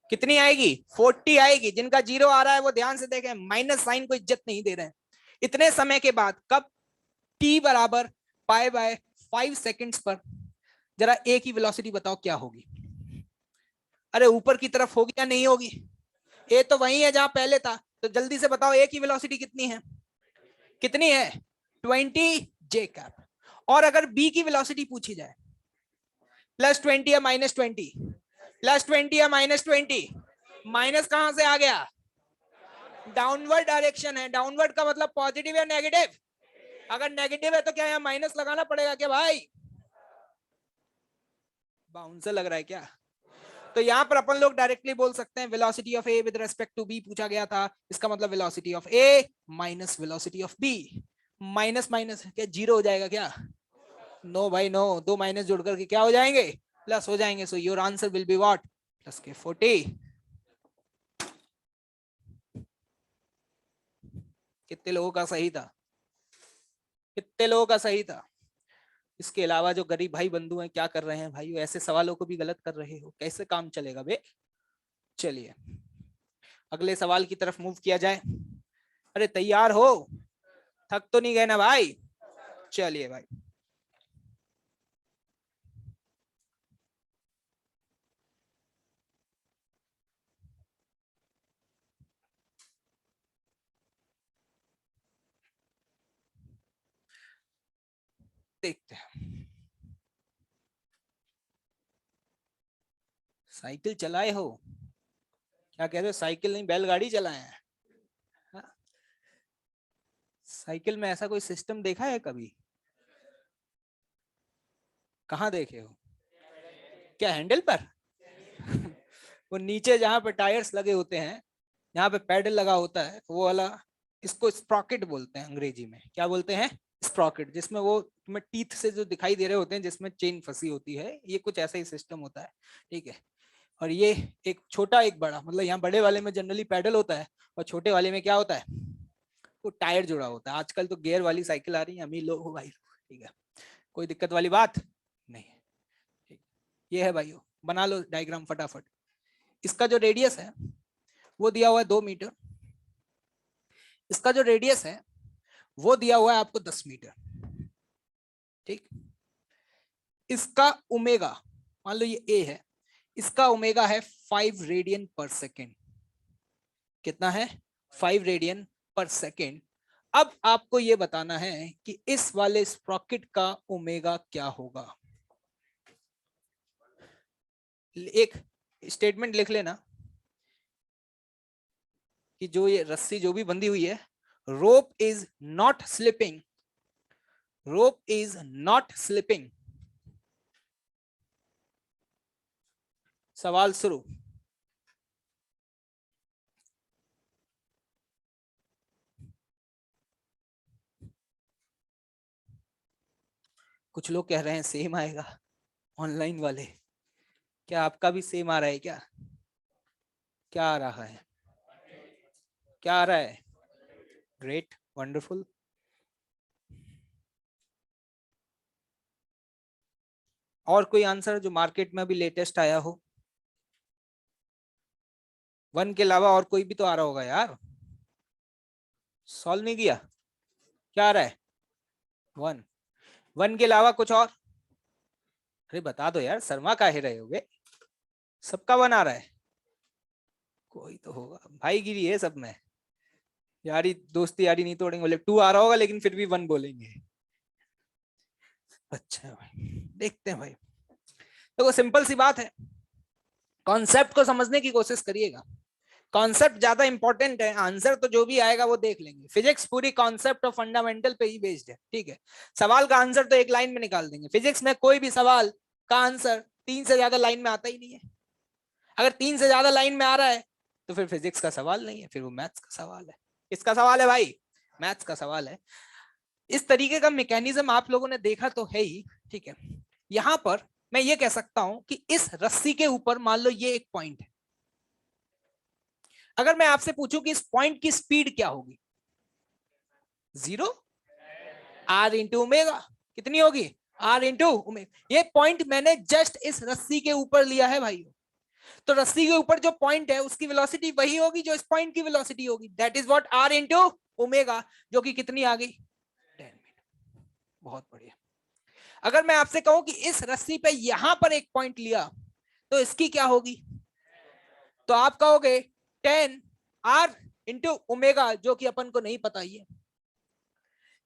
कितनी आएगी? 40 आएगी। जिनका 0 आ रहा है वो ध्यान से देखें, माइनस साइन को इज्जत नहीं दे रहे हैं। इतने समय के बाद, कब? t बराबर पाई बाय 5 सेकेंड्स पर जरा ए की वेलोसिटी बताओ क्या होगी? अरे ऊपर की तरफ होगी या नहीं होगी? ए तो वही है जहां पहले था, तो जल्दी से बताओ ए की वेलोसिटी कितनी है? कितनी है? 20 जे कैप। और अगर बी की वेलोसिटी पूछी जाए, +20 या -20? +20 या -20? माइनस कहां से आ गया? डाउनवर्ड डायरेक्शन है। डाउनवर्ड का मतलब पॉजिटिव या नेगेटिव? अगर नेगेटिव है तो क्या यहाँ माइनस लगाना पड़ेगा क्या भाई? बाउंसर लग रहा है क्या? तो यहाँ पर अपन लोग डायरेक्टली बोल सकते हैं velocity of A with respect to B पूछा गया था, इसका मतलब velocity of A minus velocity of B. Minus minus क्या 0 हो जाएगा क्या? नो भाई नो, 2 माइनस जोड़ करके क्या हो जाएंगे? प्लस हो जाएंगे। So your answer will be what? Plus के 40। कितने लोगों का सही था? कितने लोगों का सही था? इसके अलावा जो गरीब भाई बंधु हैं क्या कर रहे हैं भाई? ऐसे सवालों को भी गलत कर रहे हो, कैसे काम चलेगा बे? चलिए अगले सवाल की तरफ मूव किया जाए। अरे तैयार हो? थक तो नहीं गए ना भाई? चलिए भाई, देखते हैं। साइकिल चलाए हो? क्या कह रहे हो? साइकिल नहीं बैलगाड़ी चलाए हैं? हाँ? साइकिल में ऐसा कोई सिस्टम देखा है कभी? कहाँ देखे हो? क्या हैंडल पर? वो नीचे जहां पे टायर्स लगे होते हैं, जहां पे पैडल लगा होता है, वो वाला, इसको स्प्रॉकेट बोलते हैं अंग्रेजी में। क्या बोलते हैं? स्प्रॉकेट। जिसमें वो तुम्हें टीथ से जो दिखाई दे रहे होते हैं, जिसमें चेन फंसी होती है, ये कुछ ऐसा ही सिस्टम होता है। ठीक है, और ये एक छोटा एक बड़ा, मतलब यहाँ बड़े वाले में जनरली पैडल होता है और छोटे वाले में क्या होता है? वो टायर जुड़ा होता है। आजकल तो गियर वाली साइकिल आ रही है, अमीर लोग हो भाई। ठीक है, कोई दिक्कत वाली बात नहीं है। ठीक, ये है भाइयों, बना लो डायग्राम फटाफट। इसका जो रेडियस है वो दिया हुआ है 2 मीटर। इसका जो रेडियस है वो दिया हुआ है आपको 10 मीटर। ठीक, इसका ओमेगा, मान लो ये ए है, इसका ओमेगा है 5 रेडियन पर सेकेंड। कितना है? 5 रेडियन पर सेकेंड। अब आपको ये बताना है कि इस वाले स्प्रॉकेट का ओमेगा क्या होगा। एक स्टेटमेंट लिख लेना कि जो ये रस्सी जो भी बंधी हुई है, rope is not slipping, rope is not slipping. सवाल शुरू। कुछ लोग कह रहे हैं सेम आएगा, ऑनलाइन वाले। क्या आपका भी सेम आ रहा है क्या? क्या आ रहा है? क्या आ रहा है? Great, wonderful. और कोई आंसर जो मार्केट में भी लेटेस्ट आया हो? 1 के अलावा और कोई भी तो आ रहा होगा यार। सॉल्व नहीं किया? क्या आ रहा है? 1 के अलावा कुछ और? अरे बता दो यार, शर्मा काहे रहे होगे, सबका वन आ रहा है, कोई तो होगा, भाईगिरी है सब में, यारी दोस्ती यारी नहीं तोड़ेंगे, बोले 2 आ रहा होगा लेकिन फिर भी 1 बोलेंगे। अच्छा भाई, देखते हैं भाई। तो सिंपल सी बात है, कॉन्सेप्ट को समझने की कोशिश करिएगा, कॉन्सेप्ट ज्यादा इंपॉर्टेंट है, आंसर तो जो भी आएगा वो देख लेंगे। फिजिक्स पूरी कॉन्सेप्ट और फंडामेंटल पे ही बेस्ड है, ठीक है। सवाल का आंसर तो एक लाइन में निकाल देंगे, फिजिक्स में कोई भी सवाल का आंसर 3 से ज्यादा लाइन में आता ही नहीं है। अगर 3 से ज्यादा लाइन में आ रहा है तो फिर फिजिक्स का सवाल नहीं है, फिर वो मैथ्स का सवाल है। किसका सवाल है भाई? मैथ्स का सवाल है। इस तरीके का मैकेनिज्म आप लोगों ने देखा तो है ही, ठीक है। यहां पर मैं ये कह सकता हूं कि इस रस्सी के ऊपर मान लो ये एक पॉइंट है, अगर मैं आपसे पूछूं कि इस पॉइंट की स्पीड क्या होगी, 0 r इंटू ओमेगा, कितनी होगी? r into omega. ये पॉइंट मैंने जस्ट इस रस्सी के ऊपर लिया है भाई, तो रस्सी के ऊपर जो पॉइंट है उसकी वेलोसिटी वही होगी जो इस पॉइंट की वेलोसिटी होगी, that is what r into omega, जो कि कितनी आ गई? 10 मीटर। बहुत बढ़िया। अगर मैं आपसे कहूं कि इस रस्सी पे यहां पर एक पॉइंट लिया तो इसकी क्या होगी, तो आप कहोगे 10 r इंटू ओमेगा, जो कि अपन को नहीं पता ये।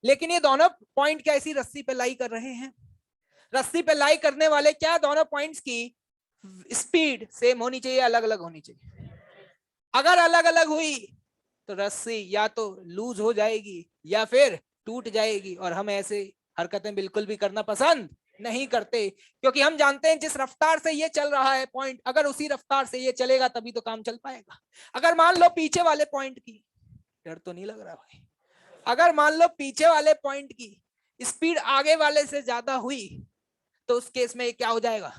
लेकिन ये दोनों पॉइंट क्या इसी रस्सी पे लाई कर रहे हैं? रस्सी पे लाई करने वाले क्या दोनों पॉइंट्स की स्पीड सेम होनी चाहिए, अलग अलग होनी चाहिए? अगर अलग अलग हुई तो रस्सी या तो लूज हो जाएगी या फिर टूट जाएगी, और हम ऐसे हरकतें बिल्कुल भी करना पसंद नहीं करते, क्योंकि हम जानते हैं जिस रफ्तार से ये चल रहा है पॉइंट, अगर उसी रफ्तार से ये चलेगा तभी तो काम चल पाएगा। अगर मान लो पीछे वाले पॉइंट की, डर तो नहीं लग रहा भाई, अगर मान लो पीछे वाले पॉइंट की स्पीड आगे वाले से ज्यादा हुई तो उस केस में क्या हो जाएगा?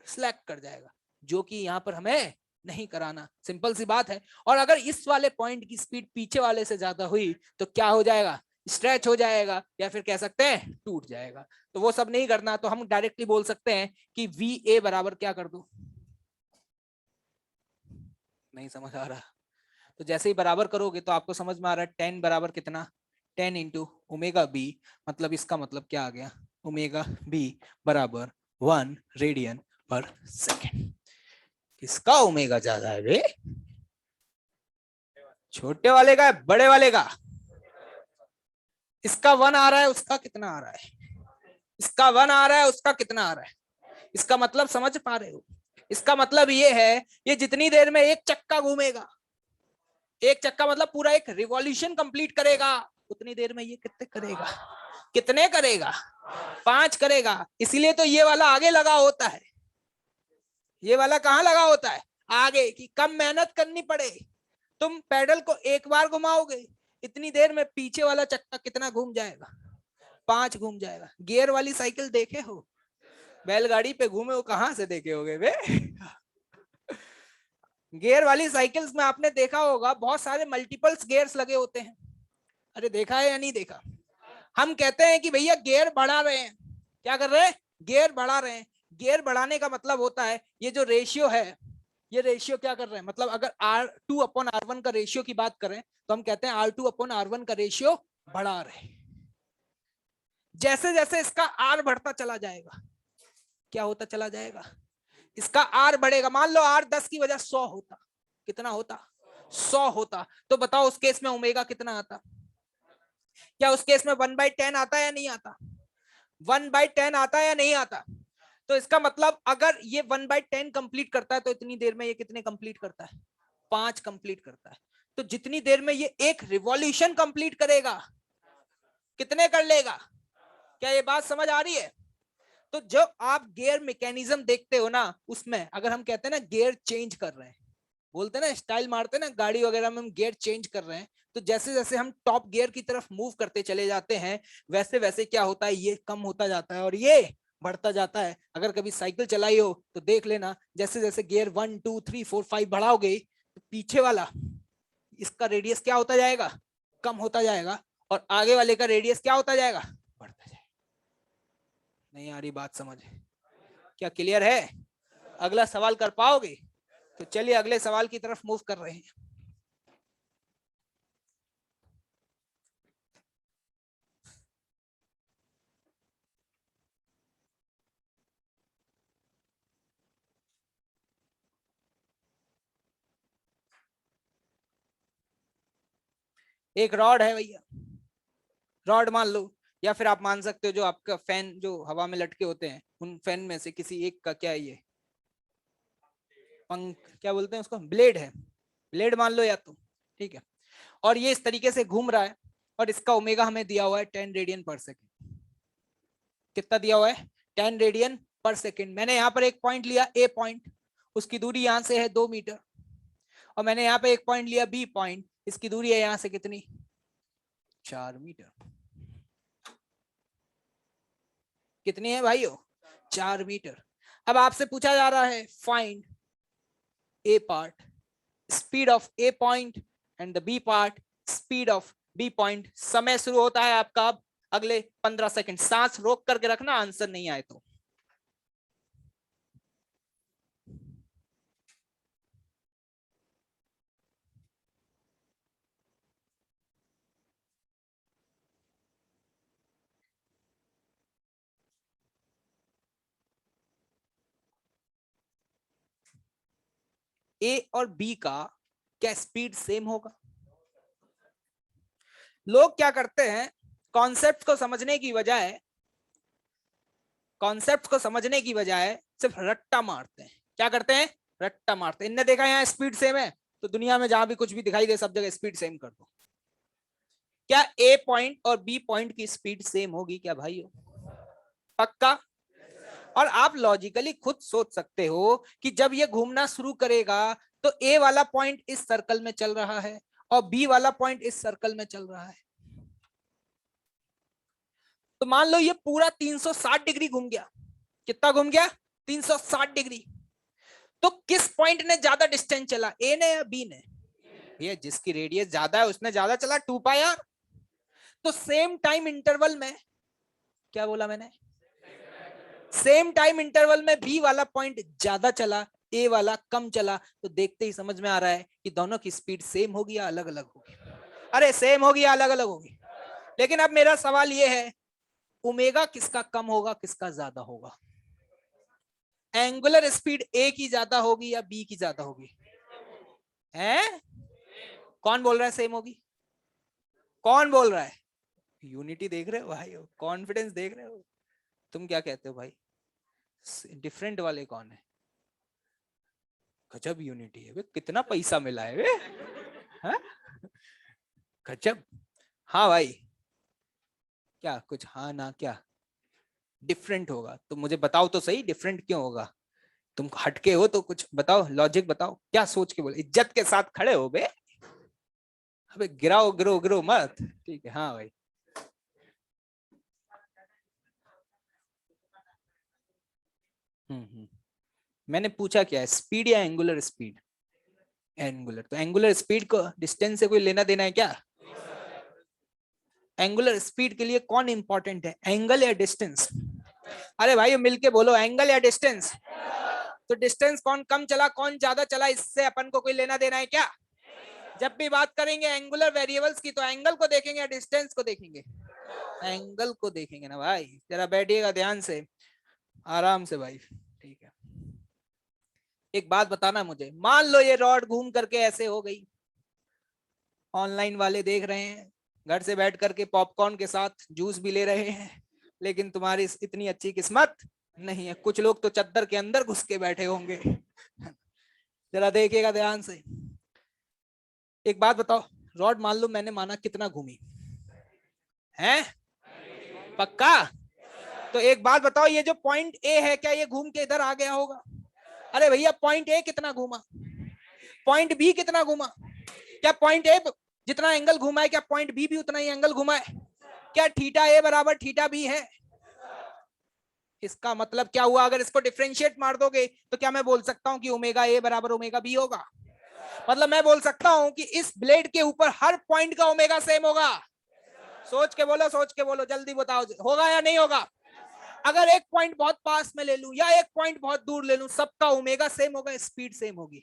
स्लैक कर जाएगा, जो कि यहाँ पर हमें नहीं कराना, सिंपल सी बात है। और अगर इस वाले पॉइंट की स्पीड पीछे वाले से ज्यादा हुई तो क्या हो जाएगा? स्ट्रेच हो जाएगा, या फिर कह सकते हैं टूट जाएगा। तो वो सब नहीं करना, तो हम डायरेक्टली बोल सकते हैं कि VA बराबर क्या कर दो, नहीं समझ आ रहा, तो जैसे ही बराबर करोगे तो आपको समझ में आ रहा है 10 बराबर कितना? 10 इंटू ओमेगा बी, मतलब इसका मतलब क्या आ गया? ओमेगा बी बराबर 1 रेडियन पर सेकेंड। किसका ओमेगा ज्यादा है रे? छोटे वाले का, बड़े वाले का? इसका 1 आ रहा है, उसका कितना आ रहा है? इसका 1 आ रहा है, उसका कितना आ रहा है? इसका मतलब समझ पा रहे हो? इसका मतलब ये है, ये जितनी देर में एक चक्का घूमेगा, एक चक्का मतलब पूरा एक रिवॉल्यूशन कंप्लीट करेगा, उतनी देर में ये कितने करेगा? कितने करेगा? 5 करेगा। इसीलिए तो ये वाला आगे लगा होता है, ये वाला कहाँ लगा होता है? आगे, कि कम मेहनत करनी पड़े। तुम पैडल को एक बार घुमाओगे, इतनी देर में पीछे वाला चक्का कितना घूम जाएगा? 5 घूम जाएगा। गियर वाली साइकिल देखे हो? बैलगाड़ी पे घूमे हो, कहां से देखे होगे बे? गियर वाली साइकिल्स में आपने देखा होगा बहुत सारे मल्टीपल्स गियर्स लगे होते हैं। अरे देखा है या नहीं देखा? हम कहते हैं कि भैया गियर बढ़ा रहे हैं, क्या कर रहे हैं? गियर बढ़ा रहे हैं। गियर बढ़ाने का मतलब होता है ये जो रेशियो है, ये रेशियो क्या कर रहे हैं, मतलब अगर R2 अपॉन R1 का रेशियो की बात करें तो हम कहते हैं R2 अपॉन R1 का रेशियो बढ़ा रहे हैं। जैसे जैसे इसका R बढ़ता चला जाएगा, क्या होता चला जाएगा? इसका R बढ़ेगा। मान लो R 10 की वजह 100 होता, कितना होता? 100 होता। तो बताओ उस केस में ओमेगा कितना आता? क्या उस केस में 1/10 आता है या नहीं आता? 1/10 आता है या नहीं आता? तो इसका मतलब अगर ये 1/10 कंप्लीट करता है तो इतनी देर में ये कितने कंप्लीट करता है? 5 कंप्लीट करता है। तो जितनी देर में ये एक रिवॉल्यूशन कंप्लीट करेगा, कितने कर लेगा? क्या ये बात समझ आ रही है? तो जो आप गियर मैकेनिज्म देखते हो ना, उसमें अगर हम कहते हैं ना गियर चेंज कर रहे हैं, बोलते हैं ना स्टाइल मारते हैं ना गाड़ी वगैरह में, हम गियर चेंज कर रहे हैं, तो जैसे जैसे हम टॉप गियर की तरफ मूव करते चले जाते हैं वैसे वैसे क्या होता है, ये कम होता जाता है और ये बढ़ता जाता है। अगर कभी साइकिल चलाई हो तो देख लेना, जैसे जैसे गियर 1 2 3 4 5 बढ़ाओगे तो पीछे वाला इसका रेडियस क्या होता जाएगा? कम होता जाएगा, और आगे वाले का रेडियस क्या होता जाएगा? बढ़ता जाएगा। नहीं आ रही बात समझ? क्या क्लियर है? अगला सवाल कर पाओगे? तो चलिए अगले सवाल की तरफ मूव कर रहे हैं। एक रॉड है भैया, रॉड मान लो, या फिर आप मान सकते हो जो आपका फैन जो हवा में लटके होते हैं, उन फैन में से किसी एक का क्या है ये पंख, क्या बोलते हैं उसको, ब्लेड है, ब्लेड मान लो या तो, ठीक है। और ये इस तरीके से घूम रहा है और इसका ओमेगा हमें दिया हुआ है 10 रेडियन पर सेकेंड। कितना दिया हुआ है? 10 रेडियन पर सेकेंड। मैंने यहाँ पर एक पॉइंट लिया ए पॉइंट, उसकी दूरी यहाँ से है 2 मीटर, और मैंने यहाँ पे एक पॉइंट लिया बी पॉइंट, इसकी दूरी है यहाँ से कितनी? 4 मीटर। कितनी है भाइयों? 4 मीटर। अब आपसे पूछा जा रहा है find A part speed of A point and the B part speed of B point. समय शुरू होता है आपका अब अगले 15 सेकंड। सांस रोक करके रखना, आंसर नहीं आए तो। ए और बी का क्या स्पीड सेम होगा? लोग क्या करते हैं, कॉन्सेप्ट को समझने की बजाय सिर्फ रट्टा मारते हैं। क्या करते हैं? रट्टा मारते हैं। इनने देखा यहाँ स्पीड सेम है, तो दुनिया में जहां भी कुछ भी दिखाई दे सब जगह स्पीड सेम कर दो। क्या ए पॉइंट और बी पॉइंट की स्पीड सेम होगी क्या भाइयों? पक्का? और आप लॉजिकली खुद सोच सकते हो कि जब ये घूमना शुरू करेगा तो ए वाला पॉइंट इस सर्कल में चल रहा है और बी वाला पॉइंट इस सर्कल में चल रहा है। तो मान लो ये पूरा 360 डिग्री घूम गया। कितना घूम गया? 360 डिग्री। तो किस पॉइंट ने ज्यादा डिस्टेंस चला, ए ने या बी ने? भैया जिसकी रेडियस ज्यादा है उसने ज्यादा चला, 2 पाई आर। तो सेम टाइम इंटरवल में, क्या बोला मैंने? सेम टाइम इंटरवल में बी वाला पॉइंट ज्यादा चला, ए वाला कम चला। तो देखते ही समझ में आ रहा है कि दोनों की स्पीड सेम होगी या अलग अलग होगी? अरे सेम होगी या अलग अलग होगी? लेकिन अब मेरा सवाल ये है, ओमेगा किसका कम होगा, किसका ज्यादा होगा? एंगुलर स्पीड ए की ज्यादा होगी या बी की ज्यादा होगी? हैं? कौन बोल रहा है सेम होगी? कौन बोल रहा है? यूनिटी देख रहे हो भाई, कॉन्फिडेंस देख रहे हो? तुम क्या कहते हो भाई? डिफरेंट वाले कौन है? गजब यूनिटी है, कितना पैसा मिला है वे, हाँ? गजब। हाँ भाई, क्या कुछ हाँ ना? क्या डिफरेंट होगा? तो मुझे बताओ तो सही, डिफरेंट क्यों होगा? तुम हटके हो तो कुछ बताओ, लॉजिक बताओ, क्या सोच के बोले? इज्जत के साथ खड़े हो बे, अबे गिराओ गिरो गिरो मत, ठीक है? हाँ भाई। मैंने पूछा क्या है, स्पीड या एंगुलर स्पीड? एंगुलर। तो एंगुलर स्पीड को डिस्टेंस से कोई लेना देना है क्या? एंगुलर स्पीड के लिए कौन इंपॉर्टेंट है, एंगल या डिस्टेंस? अरे भाई मिलके बोलो, एंगल या डिस्टेंस? तो डिस्टेंस कौन कम चला कौन ज्यादा चला, इससे अपन को कोई लेना देना है क्या? जब भी बात करेंगे एंगुलर वेरिएबल्स की तो एंगल को देखेंगे या डिस्टेंस को देखेंगे? एंगल को देखेंगे ना भाई। जरा बैठिएगा ध्यान से, आराम से भाई, ठीक है? एक बात बताना मुझे, मान लो ये रॉड घूम करके ऐसे हो गई, ऑनलाइन वाले देख रहे हैं, घर से बैठ करके पॉपकॉर्न के साथ जूस भी ले रहे हैं, लेकिन तुम्हारी इतनी अच्छी किस्मत नहीं है। कुछ लोग तो चद्दर के अंदर घुस के बैठे होंगे। जरा देखिएगा ध्यान से। एक बात बताओ, रॉड मान लो मैंने माना कितना घूमी है? पक्का? तो एक बात बताओ, ये जो पॉइंट ए है क्या ये घूम के इधर आ गया होगा? अरे भैया पॉइंट ए कितना घूमा, पॉइंट बी कितना घूमा? क्या पॉइंट ए जितना एंगल घुमा है क्या पॉइंट बी भी उतना ही एंगल घुमा है? क्या थीटा ए बराबर थीटा बी है? इसका मतलब क्या हुआ, अगर इसको डिफरेंशिएट मार दोगे तो क्या मैं बोल सकता हूं कि ओमेगा ए बराबर ओमेगा बी होगा? मतलब मैं बोल सकता हूं कि इस ब्लेड के ऊपर हर पॉइंट का ओमेगा सेम होगा। सोच के बोलो, सोच के बोलो, जल्दी बताओ, होगा या नहीं होगा? अगर एक पॉइंट बहुत पास में ले लूं या एक पॉइंट बहुत दूर ले लूं, सबका ओमेगा सेम होगा, स्पीड सेम होगी?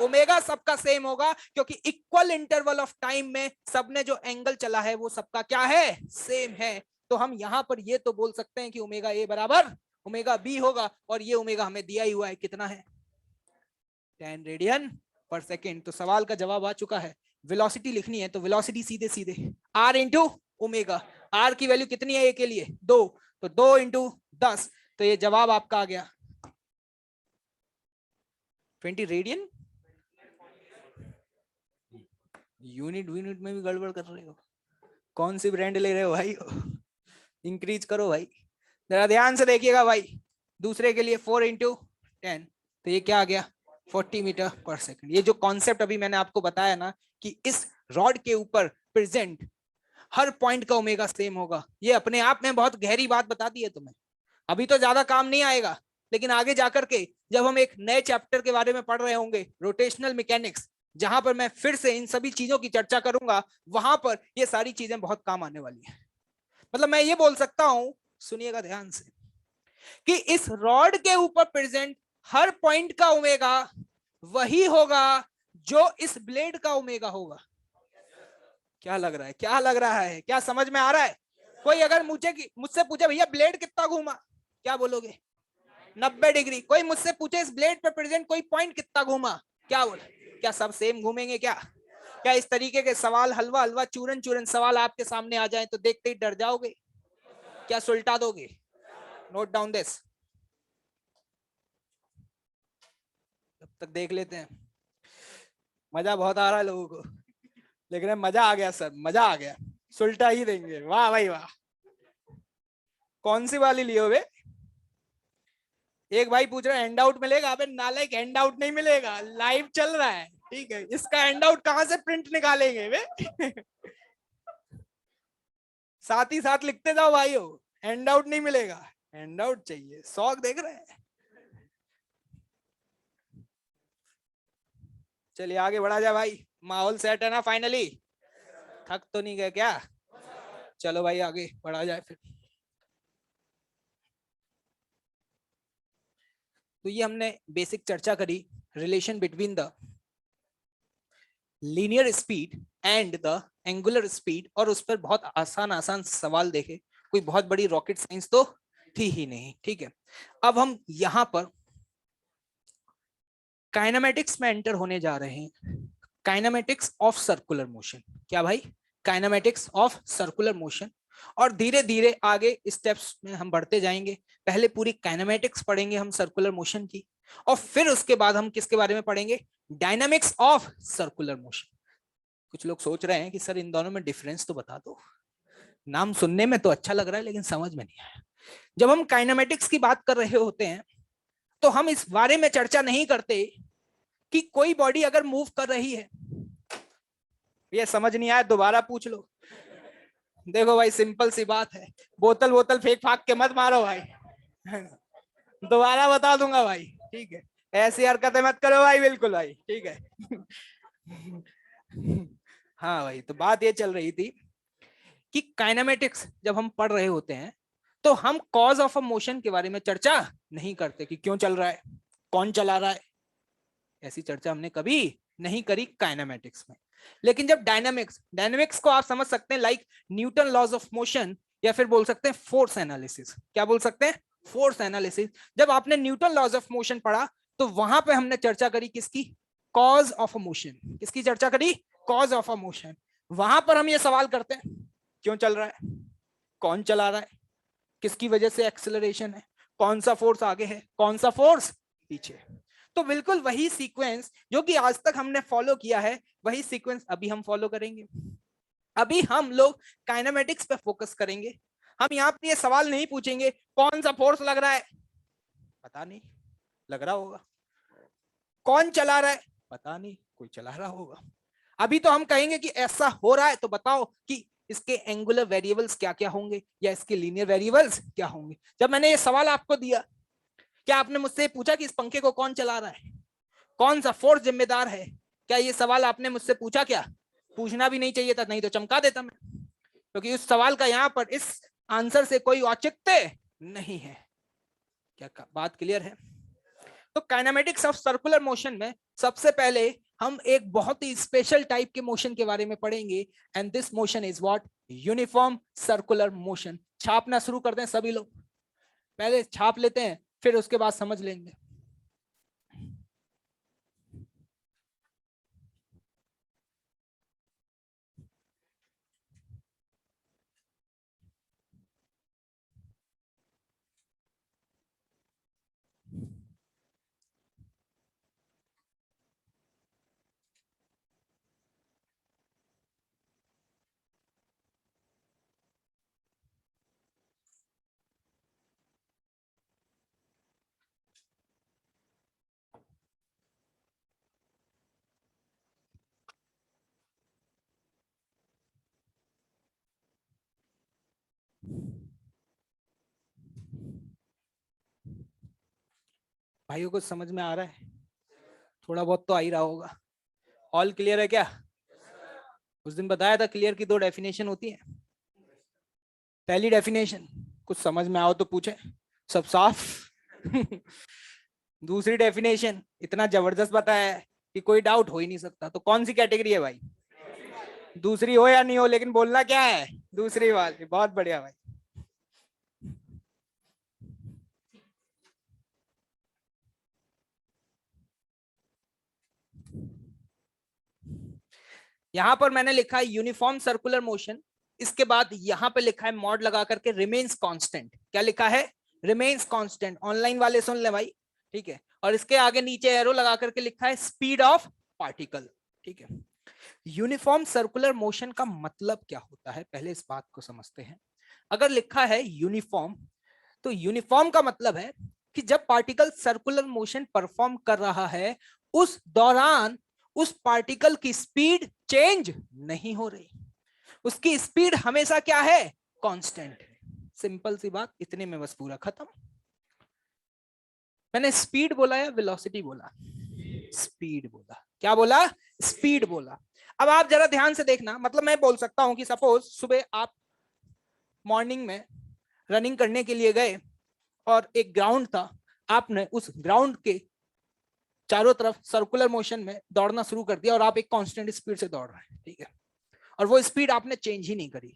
ओमेगा सबका सेम होगा, क्योंकि इक्वल इंटरवल ऑफ टाइम में सबने जो एंगल चला है वो सबका क्या है, सेम है। तो हम यहां पर ये तो बोल सकते हैं कि ओमेगा ए बराबर ओमेगा बी होगा, और ये ओमेगा हमें दिया ही हुआ है, कितना है? 10 रेडियन पर सेकेंड। तो सवाल का जवाब आ चुका है। वेलोसिटी लिखनी है तो वेलोसिटी सीधे सीधे r इंटू ओमेगा। r की वैल्यू कितनी है a के लिए 2, तो 2 इंटू 10, तो ये जवाब आपका आ गया 20 रेडियन। यूनिट में भी गड़बड़ कर रहे हो, कौन सी ब्रांड ले रहे हो भाई? इंक्रीज करो भाई, जरा ध्यान से देखिएगा भाई। दूसरे के लिए 4 इंटू 10, तो ये क्या आ गया 40 मीटर पर सेकंड। ये जो कॉन्सेप्ट अभी मैंने आपको बताया ना कि इस रॉड के ऊपर प्रेजेंट हर पॉइंट का ओमेगा सेम होगा, ये अपने आप में बहुत गहरी बात बता दी है तुम्हें। अभी तो ज्यादा काम नहीं आएगा, लेकिन आगे जाकर के जब हम एक नए चैप्टर के बारे में पढ़ रहे होंगे, रोटेशनल मैकेनिक्स, जहां पर मैं फिर से इन सभी चीजों की चर्चा करूंगा, वहां पर ये सारी चीजें बहुत काम आने वाली है। मतलब मैं ये बोल सकता हूं, सुनिएगा ध्यान से, कि इस रॉड के ऊपर प्रेजेंट हर पॉइंट का ओमेगा वही होगा जो इस ब्लेड का ओमेगा होगा। क्या लग रहा है, क्या लग रहा है, क्या समझ में आ रहा है? कोई अगर मुझसे पूछे भैया ब्लेड कितना घूमा, क्या बोलोगे? 90 डिग्री। कोई मुझसे पूछे इस ब्लेड पर प्रेजेंट कोई पॉइंट कितना घूमा, क्या बोले? क्या सब सेम घूमेंगे? क्या इस तरीके के सवाल हलवा चूरन सवाल आपके सामने आ जाए तो देखते ही डर जाओगे? क्या सुलटा दोगे? नोट डाउन दिस, तब तक देख लेते हैं। मजा बहुत आ रहा है लोगों को, लेकिन मजा आ गया सर, मजा आ गया, सुलटा ही देंगे। वाह भाई वाह। कौन सी वाली लियो बे? एक भाई पूछ रहा है हैंड आउट मिलेगा? अबे नालायक, हैंड आउट नहीं मिलेगा, लाइव चल रहा है, ठीक है? इसका हैंड आउट कहां से प्रिंट निकालेंगे बे? साथ ही साथ लिखते जाओ भाइयों, हैंड आउट नहीं मिलेगा, हैंड आउट चाहिए। शौक देख रहे हैं। चलिए आगे बढ़ा जाए भाई, माहौल सेट है ना फाइनली? थक तो नहीं गए क्या? चलो भाई आगे बढ़ा जाए फिर। तो ये हमने बेसिक चर्चा करी relation between the linear speed and the angular speed, और उस पर बहुत आसान सवाल देखे। कोई बहुत बड़ी रॉकेट साइंस तो थी ही नहीं, ठीक है? अब हम यहां पर काइनेमेटिक्स में एंटर होने जा रहे हैं। Kinematics of circular motion. क्या भाई? Kinematics of circular motion. और धीरे धीरे आगे स्टेप्स में हम बढ़ते जाएंगे। पहले पूरी काइनेमेटिक्स पढ़ेंगे हम सर्कुलर मोशन की, और फिर उसके बाद हम किसके बारे में पढ़ेंगे? Dynamics of circular motion. कुछ लोग सोच रहे हैं कि सर इन दोनों में डिफरेंस तो बता दो, नाम सुनने में तो अच्छा लग रहा है लेकिन समझ में नहीं आया। जब हम काइनेमेटिक्स की बात कर रहे होते हैं तो हम इस बारे में चर्चा नहीं करते कि कोई बॉडी अगर मूव कर रही है, ये समझ नहीं आया दोबारा पूछ लो। देखो भाई सिंपल सी बात है, बोतल फेंक फाक के मत मारो भाई, दोबारा बता दूंगा भाई, ठीक है? ऐसी हरकतें मत करो भाई, बिल्कुल भाई, ठीक है? हाँ भाई, तो बात ये चल रही थी कि काइनेमेटिक्स जब हम पढ़ रहे होते हैं तो हम कॉज ऑफ अ मोशन के बारे में चर्चा नहीं करते कि क्यों चल रहा है, कौन चला रहा है। ऐसी चर्चा हमने कभी नहीं करी काइनेमेटिक्स में। लेकिन जब डायनामिक्स को आप समझ सकते हैं like Newton laws of motion, या फिर बोल सकते हैं फोर्स एनालिसिस। क्या बोल सकते हैं? Force analysis. जब आपने न्यूटन लॉज ऑफ मोशन पढ़ा तो वहां पे हमने चर्चा करी किसकी? Cause of a motion. किसकी चर्चा करी? Cause of a motion. वहां पर हम ये सवाल करते हैं क्यों चल रहा है, कौन चला रहा है, किसकी वजह से एक्सेलरेशन है, कौन सा फोर्स आगे है, कौन सा फोर्स पीछे। तो बिल्कुल वही सीक्वेंस जो कि आज तक हमने फॉलो किया है, वही सीक्वेंस अभी हम फॉलो करेंगे। अभी हम लोग काइनेमेटिक्स पे फोकस करेंगे। हम यहाँ पे ये सवाल नहीं पूछेंगे कौन सा फोर्स लग रहा है, पता नहीं, लग रहा होगा। कौन चला रहा है, पता नहीं, कोई चला रहा होगा। अभी तो हम कहेंगे कि ऐसा हो रहा है तो बताओ कि इसके एंगुलर वेरिएबल्स क्या क्या होंगे या इसके लीनियर वेरिएबल्स क्या होंगे। जब मैंने ये सवाल आपको दिया, क्या आपने मुझसे पूछा कि इस पंखे को कौन चला रहा है, कौन सा फोर्स जिम्मेदार है? क्या ये सवाल आपने मुझसे पूछा? क्या पूछना भी नहीं चाहिए था, नहीं तो चमका देता मैं, क्योंकि उस सवाल का यहाँ पर इस आंसर से कोई औचित्य नहीं है। क्या बात क्लियर है? तो काइनेमेटिक्स ऑफ सर्कुलर मोशन में सबसे पहले हम एक बहुत ही स्पेशल टाइप के मोशन के बारे में पढ़ेंगे, and this motion is what? Uniform circular motion. छापना शुरू करते हैं सभी लोग, पहले छाप लेते हैं फिर उसके बाद समझ लेंगे। भाइयों को समझ में आ रहा है? थोड़ा बहुत तो आ ही रहा होगा। ऑल क्लियर है क्या? उस दिन बताया था क्लियर की 2 डेफिनेशन होती है। पहली डेफिनेशन कुछ समझ में आओ तो पूछे, सब साफ। दूसरी डेफिनेशन इतना जबरदस्त बताया है कि कोई डाउट हो ही नहीं सकता। तो कौन सी कैटेगरी है भाई? दूसरी हो या नहीं हो, लेकिन बोलना क्या है? दूसरी वाली। बहुत बढ़िया भाई। यहां पर मैंने लिखा है यूनिफॉर्म सर्कुलर मोशन, इसके बाद यहां पे लिखा है मॉड लगा करके रिमेन्स कांस्टेंट। क्या लिखा है? Remains constant. ऑनलाइन वाले सुन ले भाई, ठीक है। और इसके आगे नीचे एरो लगा करके लिखा है स्पीड ऑफ पार्टिकल, ठीक है। यूनिफॉर्म सर्कुलर मोशन का मतलब क्या होता है, पहले इस बात को समझते हैं। अगर लिखा है यूनिफॉर्म, तो यूनिफॉर्म का मतलब है कि जब पार्टिकल सर्कुलर मोशन परफॉर्म कर रहा है उस दौरान उस पार्टिकल की स्पीड चेंज नहीं हो रही, उसकी स्पीड हमेशा क्या है? कांस्टेंट है। सिंपल सी बात, इतने में बस पूरा खत्म। मैंने स्पीड बोला या वेलोसिटी बोला? स्पीड बोला। क्या बोला? स्पीड बोला। अब आप जरा ध्यान से देखना, मतलब मैं बोल सकता हूं कि सपोज सुबह आप मॉर्निंग में रनिंग करने के लिए गए और एक ग्राउंड था, आपने उस ग्राउंड के चारों तरफ सर्कुलर मोशन में दौड़ना शुरू कर दिया और आप एक कांस्टेंट स्पीड से दौड़ रहे हैं, ठीक है। और वो स्पीड आपने चेंज ही नहीं करी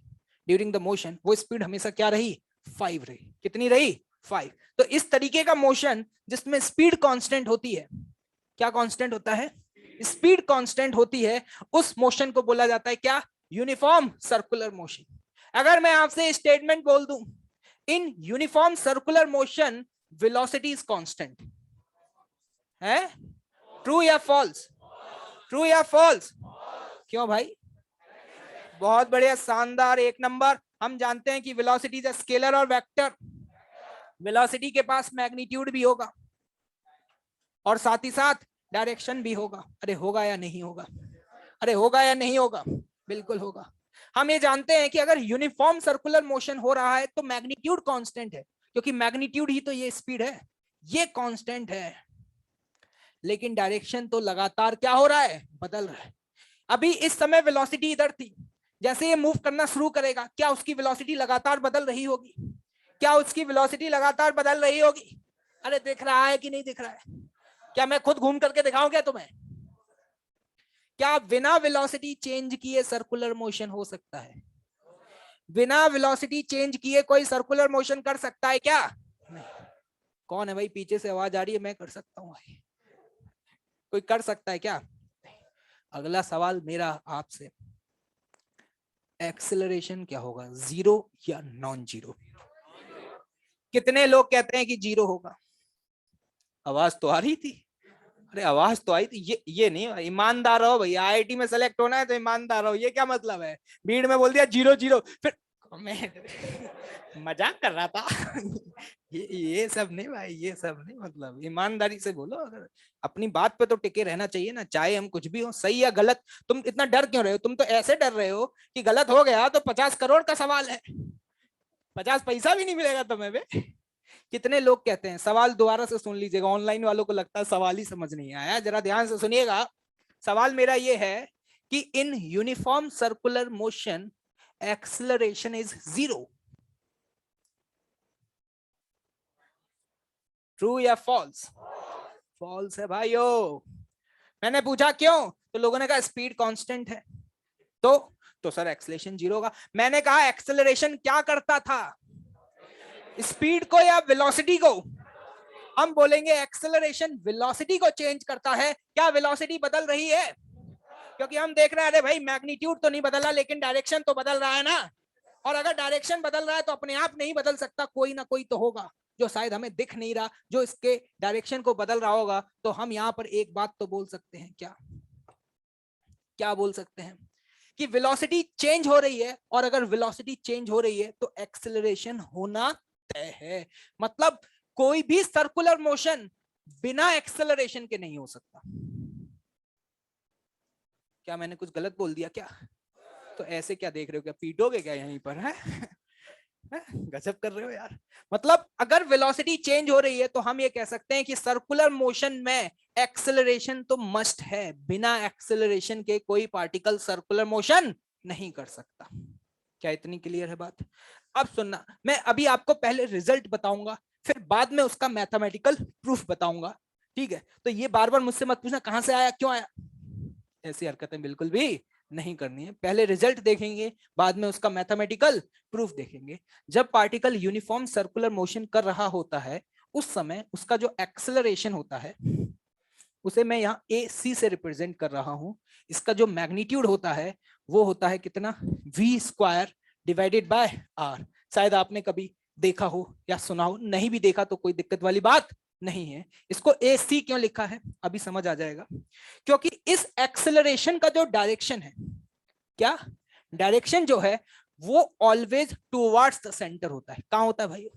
ड्यूरिंग द मोशन, वो स्पीड हमेशा क्या रही? 5 रही। कितनी रही? 5। तो इस तरीके का मोशन जिसमें स्पीड कांस्टेंट होती है, क्या कांस्टेंट होता है? स्पीड कांस्टेंट होती है, उस मोशन को बोला जाता है क्या? Uniform circular motion. अगर मैं आपसे स्टेटमेंट बोल दूं, इन uniform circular motion velocity is constant, है? ट्रू या फॉल्स? ट्रू या फॉल्स? क्यों भाई? बहुत बढ़िया, शानदार, 1 नंबर। हम जानते हैं कि वेलोसिटी इज स्केलर और वेक्टर। वेलोसिटी के पास मैग्नीट्यूड भी होगा और साथ ही साथ डायरेक्शन भी होगा। अरे होगा या नहीं होगा? अरे होगा या नहीं होगा? बिल्कुल होगा। हम ये जानते हैं कि अगर यूनिफॉर्म सर्कुलर मोशन हो रहा है तो मैग्नीट्यूड कांस्टेंट है, क्योंकि मैग्नीट्यूड ही तो ये स्पीड है, ये कांस्टेंट है। लेकिन डायरेक्शन तो लगातार क्या हो रहा है? बदल रहा है। अभी इस समय वेलोसिटी इधर थी, जैसे ये मूव करना शुरू करेगा, क्या उसकी वेलोसिटी लगातार बदल रही होगी? क्या उसकी वेलोसिटी लगातार बदल रही होगी? अरे दिख रहा है कि नहीं दिख रहा है? क्या मैं खुद घूम करके दिखाऊं क्या तुम्हें? क्या बिना वेलोसिटी चेंज किए सर्कुलर मोशन हो सकता है? बिना वेलोसिटी चेंज किए कोई सर्कुलर मोशन कर सकता है क्या? नहीं। कौन है भाई? पीछे से आवाज आ रही है, मैं कर सकता हूं भाई। कोई कर सकता है क्या? अगला सवाल मेरा आपसे, एक्सेलरेशन क्या होगा, 0 या नॉन जीरो? कितने लोग कहते हैं कि 0 होगा? आवाज तो आ रही थी। अरे आवाज तो आई थी। ये नहीं, ईमानदार रहो भैया, आईआईटी में सेलेक्ट होना है तो ईमानदार रहो। ये क्या मतलब है? भीड़ में बोल दिया 0 0, फिर मैं मजाक कर रहा था। ये सब नहीं भाई, ये सब नहीं। मतलब ईमानदारी से बोलो, अगर अपनी बात पे तो टिके रहना चाहिए ना, चाहे हम कुछ भी हो, सही या गलत। तुम इतना डर क्यों रहे हो? तुम तो ऐसे डर रहे हो कि गलत हो गया तो 50 करोड़ का सवाल है, 50 पैसा भी नहीं मिलेगा तुम्हें बे। कितने लोग कहते हैं, सवाल दोबारा से सुन लीजिएगा, ऑनलाइन वालों को लगता है सवाल ही समझ नहीं आया, जरा ध्यान से सुनिएगा। सवाल मेरा ये है कि in uniform circular motion acceleration is 0, true या फॉल्स? फॉल्स है भाइयों। मैंने पूछा क्यों, तो लोगों ने कहा स्पीड कांस्टेंट है, तो सर एक्सेलरेशन 0 होगा। मैंने कहा एक्सेलरेशन क्या करता था, स्पीड को या वेलोसिटी को? हम बोलेंगे एक्सेलरेशन वेलोसिटी को चेंज करता है। क्या वेलोसिटी बदल रही है? क्योंकि हम देख रहे हैं, अरे भाई मैग्नीट्यूड तो नहीं बदला लेकिन डायरेक्शन तो बदल रहा है ना। और अगर डायरेक्शन बदल रहा है तो अपने आप नहीं बदल सकता, कोई ना कोई तो होगा जो शायद हमें दिख नहीं रहा, जो इसके डायरेक्शन को बदल रहा होगा। तो हम यहाँ पर एक बात तो बोल सकते हैं, क्या बोल सकते हैं कि वेलोसिटी चेंज हो रही है, और अगर वेलोसिटी चेंज हो रही है तो एक्सेलरेशन होना तय है। मतलब कोई भी सर्कुलर मोशन बिना एक्सेलरेशन के नहीं हो सकता। क्या मैंने कुछ गलत बोल दिया क्या? तो ऐसे क्या देख रहे हो, क्या पीटोगे क्या यहीं पर है? गजब कर रहे हो यार। मतलब अगर वेलोसिटी चेंज हो रही है तो हम ये कह सकते हैं कि सर्कुलर मोशन में एक्सेलरेशन तो मस्ट है, बिना एक्सेलरेशन के कोई पार्टिकल सर्कुलर मोशन नहीं कर सकता। क्या इतनी क्लियर है बात? अब सुनना, मैं अभी आपको पहले रिजल्ट बताऊंगा, फिर बाद में उसका मैथमेटिकल प्रूफ बताऊंगा, ठीक है? तो ये बार बार मुझसे मत पूछना कहां से आया, क्यों आया, ऐसी हरकतें बिल्कुल भी नहीं करनी है। पहले रिजल्ट देखेंगे, बाद में उसका मैथमेटिकल प्रूफ देखेंगे। जब पार्टिकल यूनिफॉर्म सर्कुलर मोशन कर रहा होता है उस समय उसका जो एक्सेलरेशन होता है उसे मैं यहाँ AC से रिप्रेजेंट कर रहा हूं। इसका जो मैग्नीट्यूड होता है वो होता है कितना, v² डिवाइडेड बाय r। शायद आपने कभी देखा हो या सुना हो, नहीं भी देखा तो कोई दिक्कत वाली बात नहीं है। इसको AC क्यों लिखा है अभी समझ आ जाएगा। क्योंकि इस एक्सेलरेशन का जो डायरेक्शन है, क्या डायरेक्शन जो है वो ऑलवेज टुवर्ड्स द सेंटर होता है। कहां होता है भाई,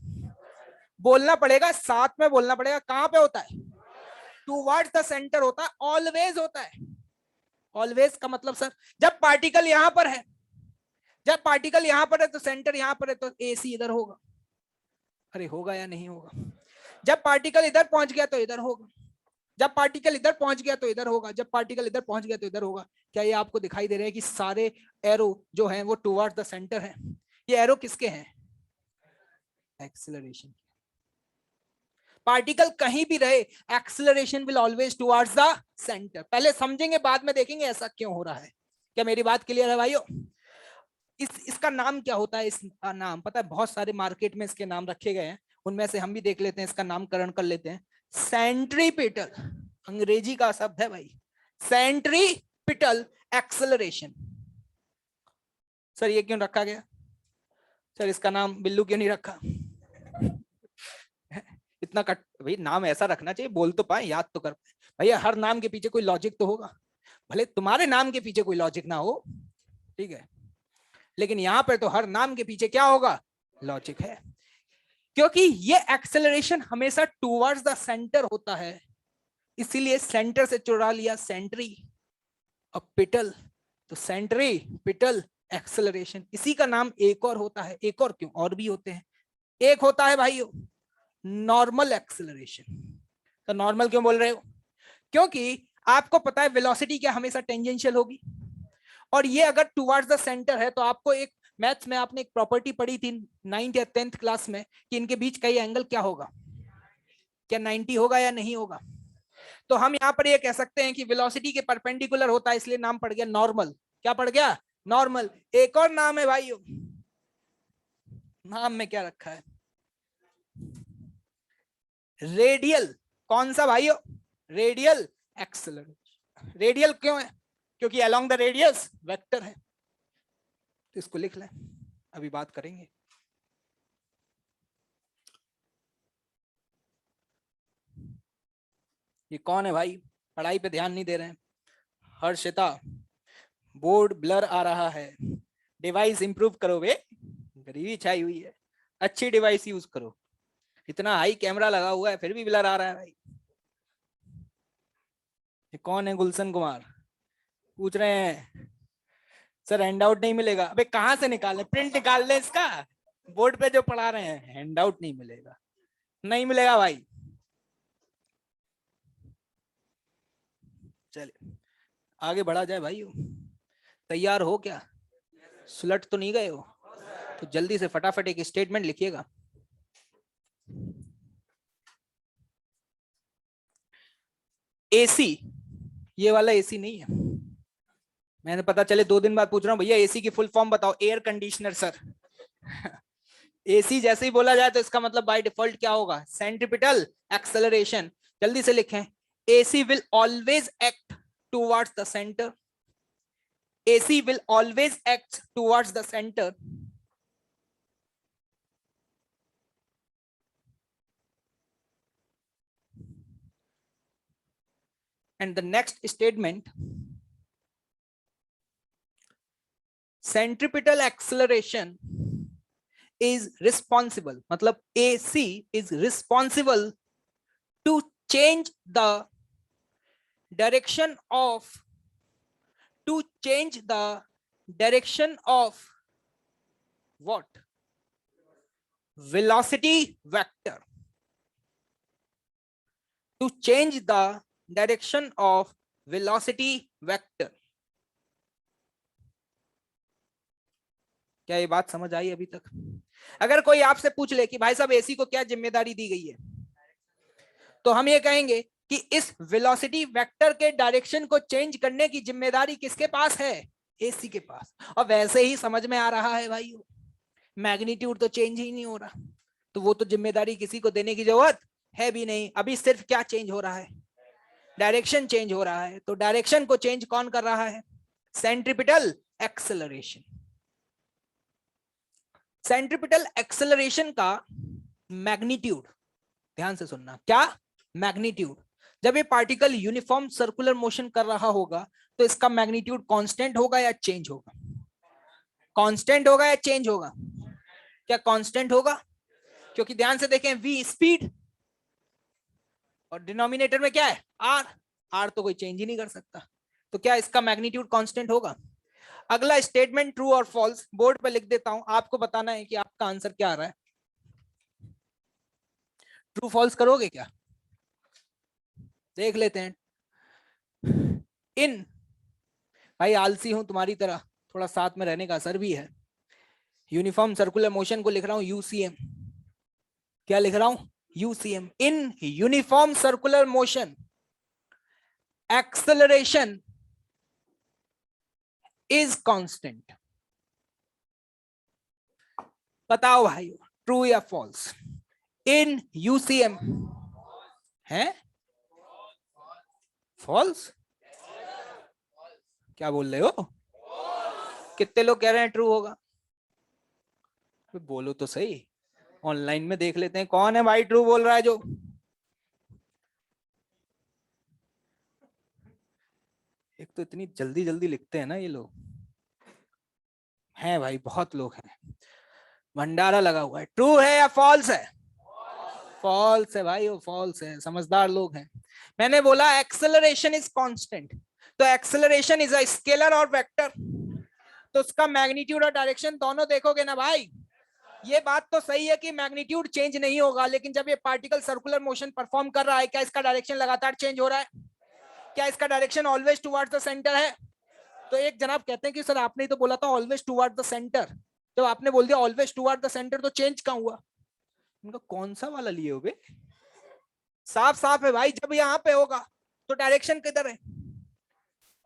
बोलना पड़ेगा, साथ में बोलना पड़ेगा, कहां पे होता है, टुवर्ड्स द सेंटर होता है, ऑलवेज होता है। ऑलवेज का मतलब सर, जब पार्टिकल यहां पर है, जब पार्टिकल यहां पर है तो सेंटर यहां पर है, तो AC इधर होगा। अरे होगा या नहीं होगा? जब पार्टिकल इधर पहुंच गया तो इधर होगा, जब पार्टिकल इधर पहुंच गया तो इधर होगा, जब पार्टिकल इधर पहुंच गया तो इधर होगा। क्या ये आपको दिखाई दे रहा है कि सारे एरो जो हैं वो टुवर्ड्स द सेंटर हैं? ये एरो किसके हैं, एक्सेलरेशन। पार्टिकल कहीं भी रहे acceleration will always towards the centre. पहले समझेंगे बाद में देखेंगे ऐसा क्यों हो रहा है। क्या मेरी बात क्लियर है भाइयों? इसका नाम क्या होता है? इसका नाम पता है, बहुत सारे मार्केट में इसके नाम रखे गए हैं, उनमें से हम भी देख लेते हैं, इसका नामकरण कर लेते हैं। सेंट्रीपिटल, अंग्रेजी का शब्द है भाई, सेंट्रीपिटल एक्सेलरेशन। सर ये क्यों रखा गया? सर इसका नाम बिल्लू क्यों नहीं रखा? इतना कट भाई, नाम ऐसा रखना चाहिए, बोल तो पाए, याद तो कर पाए। भैया हर नाम के पीछे कोई लॉजिक तो होगा, भले तुम्हारे नाम के पीछे कोई लॉजिक ना हो, ठीक है, लेकिन यहां पर तो हर नाम के पीछे क्या होगा, लॉजिक है। क्योंकि ये एक्सेलरेशन हमेशा टुवर्ड्स द सेंटर होता है, इसीलिए सेंटर से चुरा लिया सेंट्री और पिटल, तो सेंट्री पिटल एक्सेलरेशन। इसी का नाम एक और होता है, एक और क्यों, और भी होते हैं। एक होता है भाइयों नॉर्मल एक्सेलरेशन। तो नॉर्मल क्यों बोल रहे हो? क्योंकि आपको पता है वेलोसिटी क्या हमेशा टेंजेंशियल होगी, और ये अगर टुवर्ड्स द सेंटर है तो आपको एक मैथ्स में आपने एक प्रॉपर्टी पढ़ी थी 9th या 10th क्लास में कि इनके बीच का ये एंगल क्या होगा, क्या 90 होगा या नहीं होगा। तो हम यहाँ पर ये कह सकते हैं कि वेलोसिटी के परपेंडिकुलर होता है, इसलिए नाम पड़ गया नॉर्मल। क्या पड़ गया, नॉर्मल। एक और नाम है भाइयों, नाम में क्या रखा है, रेडियल। कौन सा भाइयों, रेडियल एक्सेलरेशन। रेडियल क्यों है? क्योंकि अलोंग द रेडियस वेक्टर है, तो इसको लिख लें, अभी बात करेंगे। ये कौन है भाई, पढ़ाई पे ध्यान नहीं दे रहे हैं। हर्षिता, बोर्ड ब्लर आ रहा है, डिवाइस इंप्रूव करो बे, गरीबी छाई हुई है, अच्छी डिवाइस यूज करो। इतना हाई कैमरा लगा हुआ है फिर भी ब्लर आ रहा है भाई। ये कौन है, गुलशन कुमार पूछ रहे हैं सर हैंडआउट नहीं मिलेगा। अबे कहां से निकालें, प्रिंट निकाल लें इसका, बोर्ड पे जो पढ़ा रहे हैं। हैंडआउट नहीं मिलेगा, नहीं मिलेगा भाई। चलिए आगे बढ़ा जाए भाई। तैयार हो क्या, सुलट तो नहीं गए हो? तो जल्दी से फटाफट एक स्टेटमेंट लिखिएगा। एसी, ये वाला एसी नहीं है, मैंने पता चले 2 दिन बाद पूछ रहा हूँ भैया एसी की फुल फॉर्म बताओ, एयर कंडीशनर सर। एसी जैसे ही बोला जाए तो इसका मतलब बाय डिफॉल्ट क्या होगा, सेंट्रीपिटल एक्सेलरेशन। जल्दी से लिखें, AC will always act towards the centre, AC will always act towards the center, and the next statement, centripetal acceleration is responsible, मतलब AC is responsible to change the direction of what, velocity vector to change the direction of velocity vector. क्या ये बात समझ आई अभी तक? अगर कोई आपसे पूछ ले कि भाई साहब एसी को क्या जिम्मेदारी दी गई है, तो हम ये कहेंगे कि इस वेलोसिटी वेक्टर के डायरेक्शन को चेंज करने की जिम्मेदारी किसके पास है? एसी के पास। और वैसे ही समझ में आ रहा है भाई, मैग्नीट्यूड तो चेंज ही नहीं हो रहा, तो वो तो जिम्मेदारी किसी को देने की जरूरत है भी नहीं। अभी सिर्फ क्या चेंज हो रहा है? डायरेक्शन चेंज हो रहा है। तो डायरेक्शन को चेंज कौन कर रहा है? Centripetal acceleration. सेंट्रीपिटल एक्सेलरेशन का मैग्नीट्यूड, ध्यान से सुनना, क्या मैग्नीट्यूड, जब ये पार्टिकल यूनिफॉर्म सर्कुलर मोशन कर रहा होगा तो इसका मैग्नीट्यूड कांस्टेंट होगा या चेंज होगा? कांस्टेंट होगा या चेंज होगा? क्या कांस्टेंट होगा? क्योंकि ध्यान से देखें, v स्पीड और डिनोमिनेटर में क्या है? r। r तो कोई चेंज ही नहीं कर सकता, तो क्या इसका मैग्नीट्यूड कांस्टेंट होगा? अगला स्टेटमेंट ट्रू और फॉल्स बोर्ड पे लिख देता हूं, आपको बताना है कि आपका आंसर क्या आ रहा है। ट्रू फॉल्स करोगे क्या? देख लेते हैं। इन, भाई आलसी हूं तुम्हारी तरह, थोड़ा साथ में रहने का असर भी है। यूनिफॉर्म सर्कुलर मोशन को लिख रहा हूं यूसीएम। क्या लिख रहा हूं? UCM. In uniform circular motion acceleration is constant. बताओ भाई, ट्रू या फॉल्स? इन यूसीएम है फॉल्स? क्या बोल रहे हो? कितने लोग कह रहे हैं ट्रू होगा? बोलो तो सही, ऑनलाइन में देख लेते हैं कौन है भाई ट्रू बोल रहा है। जो एक तो इतनी जल्दी जल्दी लिखते हैं ना ये लोग, हैं भाई बहुत लोग हैं, भंडारा लगा हुआ है। ट्रू है या फॉल्स है? फॉल्स है भाई, वो फॉल्स है, समझदार लोग हैं। मैंने बोला एक्सेलरेशन इज कांस्टेंट, तो एक्सेलरेशन इज अ स्केलर और वेक्टर, तो उसका मैग्नीट्यूड और डायरेक्शन दोनों देखोगे ना भाई। ये बात तो सही है कि मैग्नीट्यूड चेंज नहीं होगा, लेकिन जब ये पार्टिकल सर्कुलर मोशन परफॉर्म कर रहा है, क्या इसका डायरेक्शन लगातार चेंज हो रहा है? क्या इसका direction always towards the centre है? तो एक जनाब कहते हैं कि सर आपने तो बोला था ऑलवेज टुवर्ड्स द सेंटर, जब आपने बोल दिया ऑलवेज टुवर्ड्स द सेंटर तो चेंज कहां हुआ? उनका कौन सा वाला लिए होगे? साफ साफ है भाई, जब यहाँ पे होगा तो डायरेक्शन किधर है?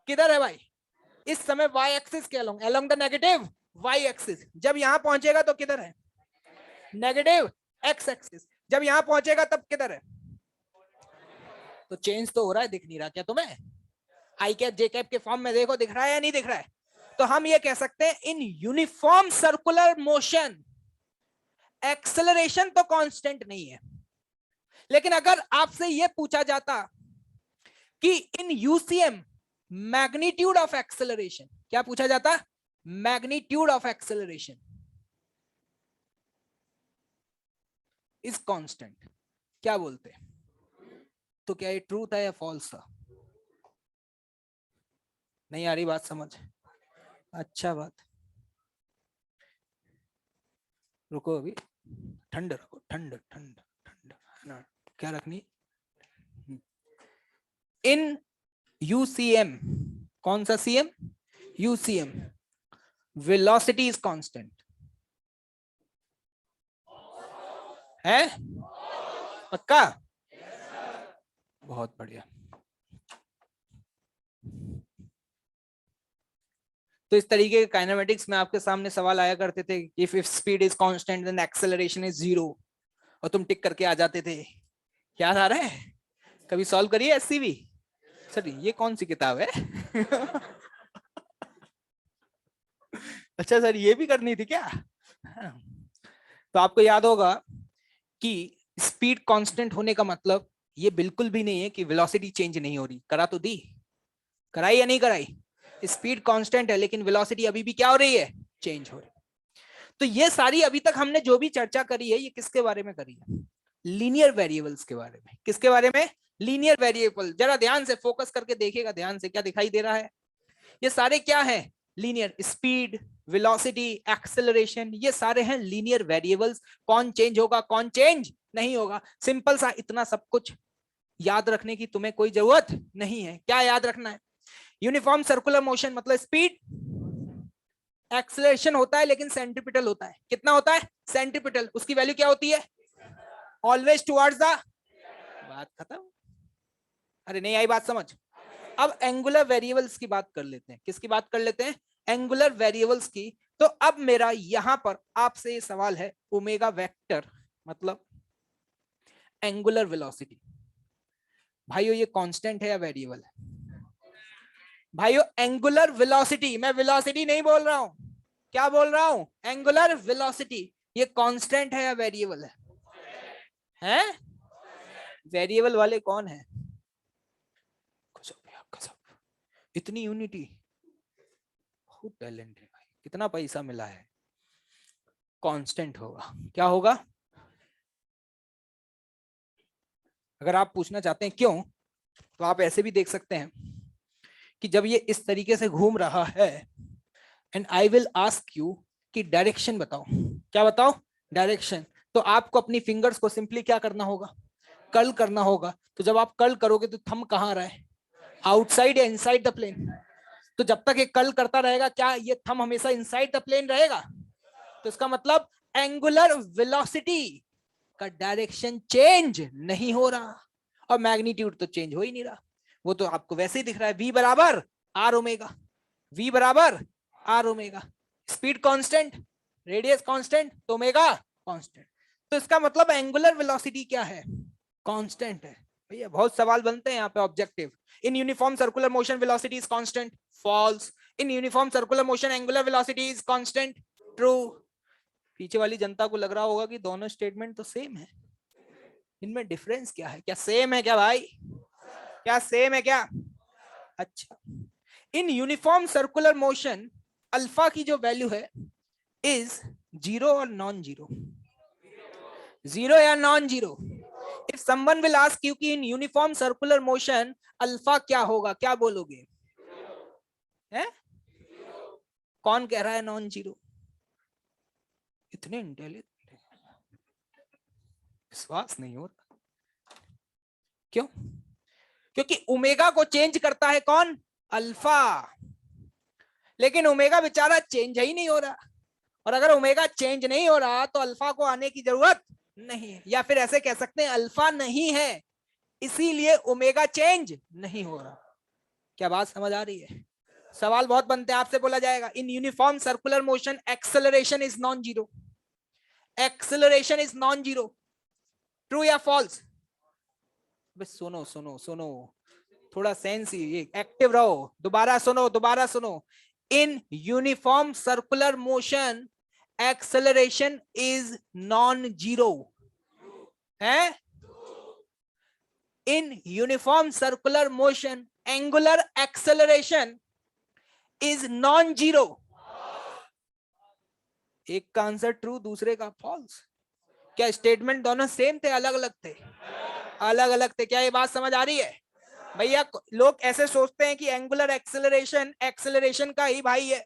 किधर है भाई? इस समय y एक्सिस के along the negative y axis. जब यहाँ पहुंचेगा तो किधर है? Negative x axis. जब यहाँ पहुंचेगा तब किधर है? तो चेंज तो हो रहा है, दिख नहीं रहा क्या तुम्हें? आई कैप जे कैप के फॉर्म में देखो, दिख रहा है या नहीं दिख रहा है? तो हम ये कह सकते हैं इन यूनिफॉर्म सर्कुलर मोशन एक्सेलरेशन तो कांस्टेंट नहीं है। लेकिन अगर आपसे यह पूछा जाता कि इन यूसीएम मैग्नीट्यूड ऑफ एक्सेलरेशन, क्या पूछा जाता? Magnitude of acceleration is constant, क्या बोलते? तो क्या ये ट्रू था या फॉल्स था? नहीं आ रही बात समझ? अच्छा बात, रुको अभी, ठंड रखो, ठंड ठंड ठंड है ना, क्या रखनी? इन यूसीएम, कौन सा CM? UCM, velocity is constant है? पक्का? बहुत बढ़िया। तो इस तरीके के काइनेमेटिक्स में आपके सामने सवाल आया करते थे, if speed is constant then acceleration is 0, और तुम टिक करके आ जाते थे। याद आ रहा है? कभी सॉल्व करिए एससीवी? सर ये कौन सी किताब है? अच्छा सर ये भी करनी थी क्या? तो आपको याद होगा कि स्पीड कांस्टेंट होने का मतलब ये बिल्कुल भी नहीं है कि वेलोसिटी चेंज नहीं हो रही। करा तो दी, कराई या नहीं कराई? स्पीड कांस्टेंट है लेकिन वेलोसिटी अभी भी क्या हो रही है? चेंज हो रही है। तो ये सारी अभी तक हमने जो भी चर्चा करी है, ये किसके बारे में करी है? लीनियर वेरिएबल्स के बारे में। किसके बारे में? Linear variable. जरा ध्यान से फोकस करके देखिएगा, ध्यान से, क्या दिखाई दे रहा है? ये सारे क्या है? लीनियर। स्पीड, वेलोसिटी, एक्सेलरेशन, ये सारे हैं लीनियर वेरिएबल्स। कौन चेंज होगा, कौन चेंज नहीं होगा। सिंपल सा, इतना सब कुछ याद रखने की तुम्हें कोई जरूरत नहीं है। क्या याद रखना है? यूनिफॉर्म सर्कुलर मोशन मतलब स्पीड, एक्सेलरेशन होता है लेकिन सेंट्रीपिटल होता है। कितना होता है? सेंट्रीपिटल। उसकी वैल्यू क्या होती है? Always towards the. बात खत्म। अरे नहीं आई बात समझ? अब एंगुलर वेरिएबल्स की बात कर लेते हैं। किसकी बात कर लेते हैं? एंगुलर वेरिएबल्स की। तो अब मेरा यहां पर आपसे ये सवाल है, ओमेगा वेक्टर मतलब एंगुलर वेलोसिटी, भाइयों ये कांस्टेंट है या वेरिएबल है? भाइयों एंगुलर वेलोसिटी, मैं वेलोसिटी नहीं बोल रहा हूं, क्या बोल रहा हूं? एंगुलर वेलोसिटी, ये कांस्टेंट है या वेरिएबल है? हैं? वेरिएबल वाले कौन है? इतनी यूनिटी, बहुत टैलेंट है भाई। कितना पैसा मिला है? कांस्टेंट होगा। क्या होगा? अगर आप पूछना चाहते हैं क्यों, तो आप ऐसे भी देख सकते हैं कि जब ये इस तरीके से घूम रहा है, and I will ask you कि डायरेक्शन बताओ। क्या बताओ? डायरेक्शन। तो आपको अपनी फिंगर्स को सिंपली क्या करना होगा? कर्ल करना होगा। तो जब आप कर्ल करोगे तो थंब कहाँ रहा है? आउटसाइड या इनसाइड द प्लेन? तो जब तक ये कर्ल करता रहेगा, क्या ये थंब हमेशा इनसाइड द प्लेन रहेगा? तो इसका मतलब एंगुलर वेलोसिटी का डायरेक्शन चेंज नहीं हो रहा, और मैग्नीट्यूड तो चेंज हो ही नहीं रहा। वो तो आपको वैसे ही दिख रहा है, v बराबर आर ओमेगा, v बराबर r omega. Speed constant, radius constant, तो ओमेगा कांस्टेंट। तो इसका मतलब एंगुलर वेलोसिटी क्या है? कांस्टेंट है। भैया बहुत सवाल बनते हैं यहाँ पे objective. In uniform circular motion velocity is constant, false. In uniform circular motion angular velocity is constant, true. पीछे वाली जनता को लग रहा होगा कि दोनों स्टेटमेंट तो सेम है, इनमें डिफरेंस क्या है? क्या सेम है क्या भाई? क्या सेम है क्या? अच्छा, in uniform circular motion alpha की जो वैल्यू है इज जीरो और नॉन जीरो? जीरो या non zero? If someone will ask you कि in uniform circular motion alpha क्या होगा, क्या बोलोगे? है? कौन कह रहा है नॉन जीरो? इतने इंटेलिजेंट, विश्वास नहीं हो रहा। क्यों? क्योंकि ओमेगा को चेंज करता है कौन? अल्फा। लेकिन ओमेगा बेचारा चेंज ही नहीं हो रहा, और अगर ओमेगा चेंज नहीं हो रहा तो अल्फा को आने की जरूरत नहीं है, या फिर ऐसे कह सकते हैं अल्फा नहीं है, इसीलिए ओमेगा चेंज नहीं हो रहा। क्या बात समझ आ रही है? सवाल बहुत बनते हैं, आपसे बोला जाएगा इन uniform circular motion acceleration is non zero, acceleration is non zero, true या फॉल्स? बस सुनो सुनो सुनो, थोड़ा सेंस ही, एक्टिव रहो। दोबारा सुनो, दोबारा सुनो। In uniform circular motion acceleration is non zero है। In uniform circular motion angular acceleration is non zero. एक का आंसर ट्रू, दूसरे का फॉल्स। क्या स्टेटमेंट दोनों सेम थे, अलग अलग थे? अलग अलग थे। क्या ये बात समझ आ रही है भैया? लोग ऐसे सोचते हैं कि एंगुलर एक्सेलरेशन एक्सेलरेशन का ही भाई है,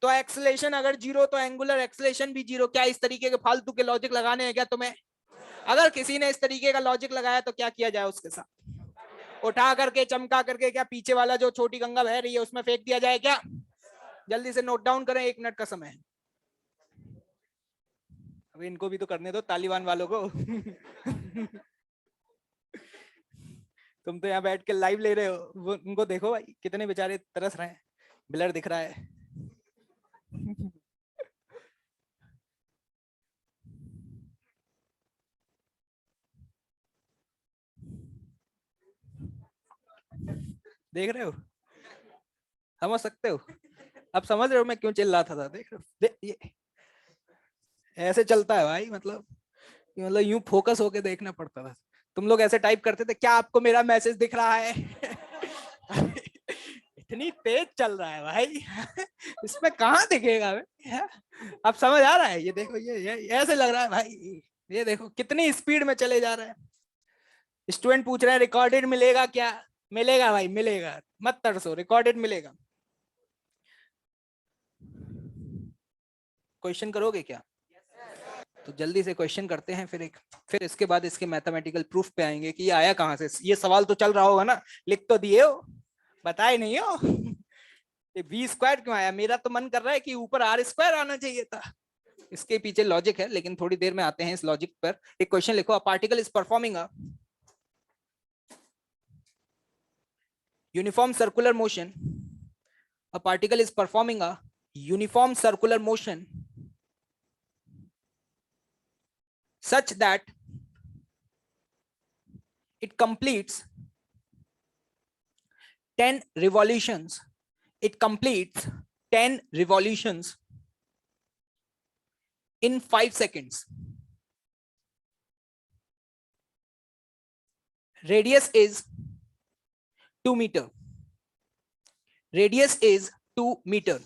तो एक्सेलरेशन अगर जीरो तो एंगुलर एक्सेलरेशन भी जीरो। क्या इस तरीके के फालतू के लॉजिक लगाने हैं क्या तुम्हें? अगर किसी ने इस तरीके का लॉजिक लगाया तो क्या किया जाए उसके साथ? उठा करके, चमका करके, क्या पीछे वाला जो छोटी गंगा बह रही है उसमें फेंक दिया जाए क्या? जल्दी से नोट डाउन करें, 1 मिनट का समय है। अब इनको भी तो करने दो, तालिबान वालों को। तुम तो यहाँ बैठ के लाइव ले रहे हो, वो उनको देखो भाई, कितने बेचारे तरस रहे हैं, ब्लर दिख रहा है। देख रहे हो? समझ सकते हो? अब समझ रहे हो मैं क्यों चिल्ला था? देख रहे हो? ये ऐसे चलता है भाई, मतलब यूं फोकस होके देखना पड़ता था। तुम लोग ऐसे टाइप करते थे, क्या आपको मेरा मैसेज दिख रहा है? इतनी तेज चल रहा है भाई। इसमें कहाँ दिखेगा? अब समझ आ रहा है? ये देखो, ये ऐसे लग रहा है भाई, ये देखो कितनी स्पीड में चले जा रहे हैं। स्टूडेंट पूछ रहे हैं रिकॉर्डेड मिलेगा क्या? मिलेगा भाई, मिलेगा, मत तरसो, रिकॉर्डेड मिलेगा। क्वेश्चन करोगे क्या? तो जल्दी से क्वेश्चन करते हैं, फिर इसके बाद इसके मैथमेटिकल प्रूफ पे आएंगे कि ये आया कहाँ से। ये सवाल तो चल रहा होगा ना, लिख तो दिए हो, बताए नहीं हो। ये बी स्क्वायर क्यों आया? मेरा तो मन कर रहा है कि ऊपर आर स्क्वायर आना चाहिए था। इसके पीछे लॉजिक है, लेकिन थोड़ी देर में आते हैं इस लॉजिक पर। एक क्वेश्चन लिखो, a particle is performing a uniform circular motion, a particle is performing a uniform circular motion such that it completes 10 revolutions. It completes 10 revolutions in 5 seconds. Radius is 2 meter. Radius is 2 meter.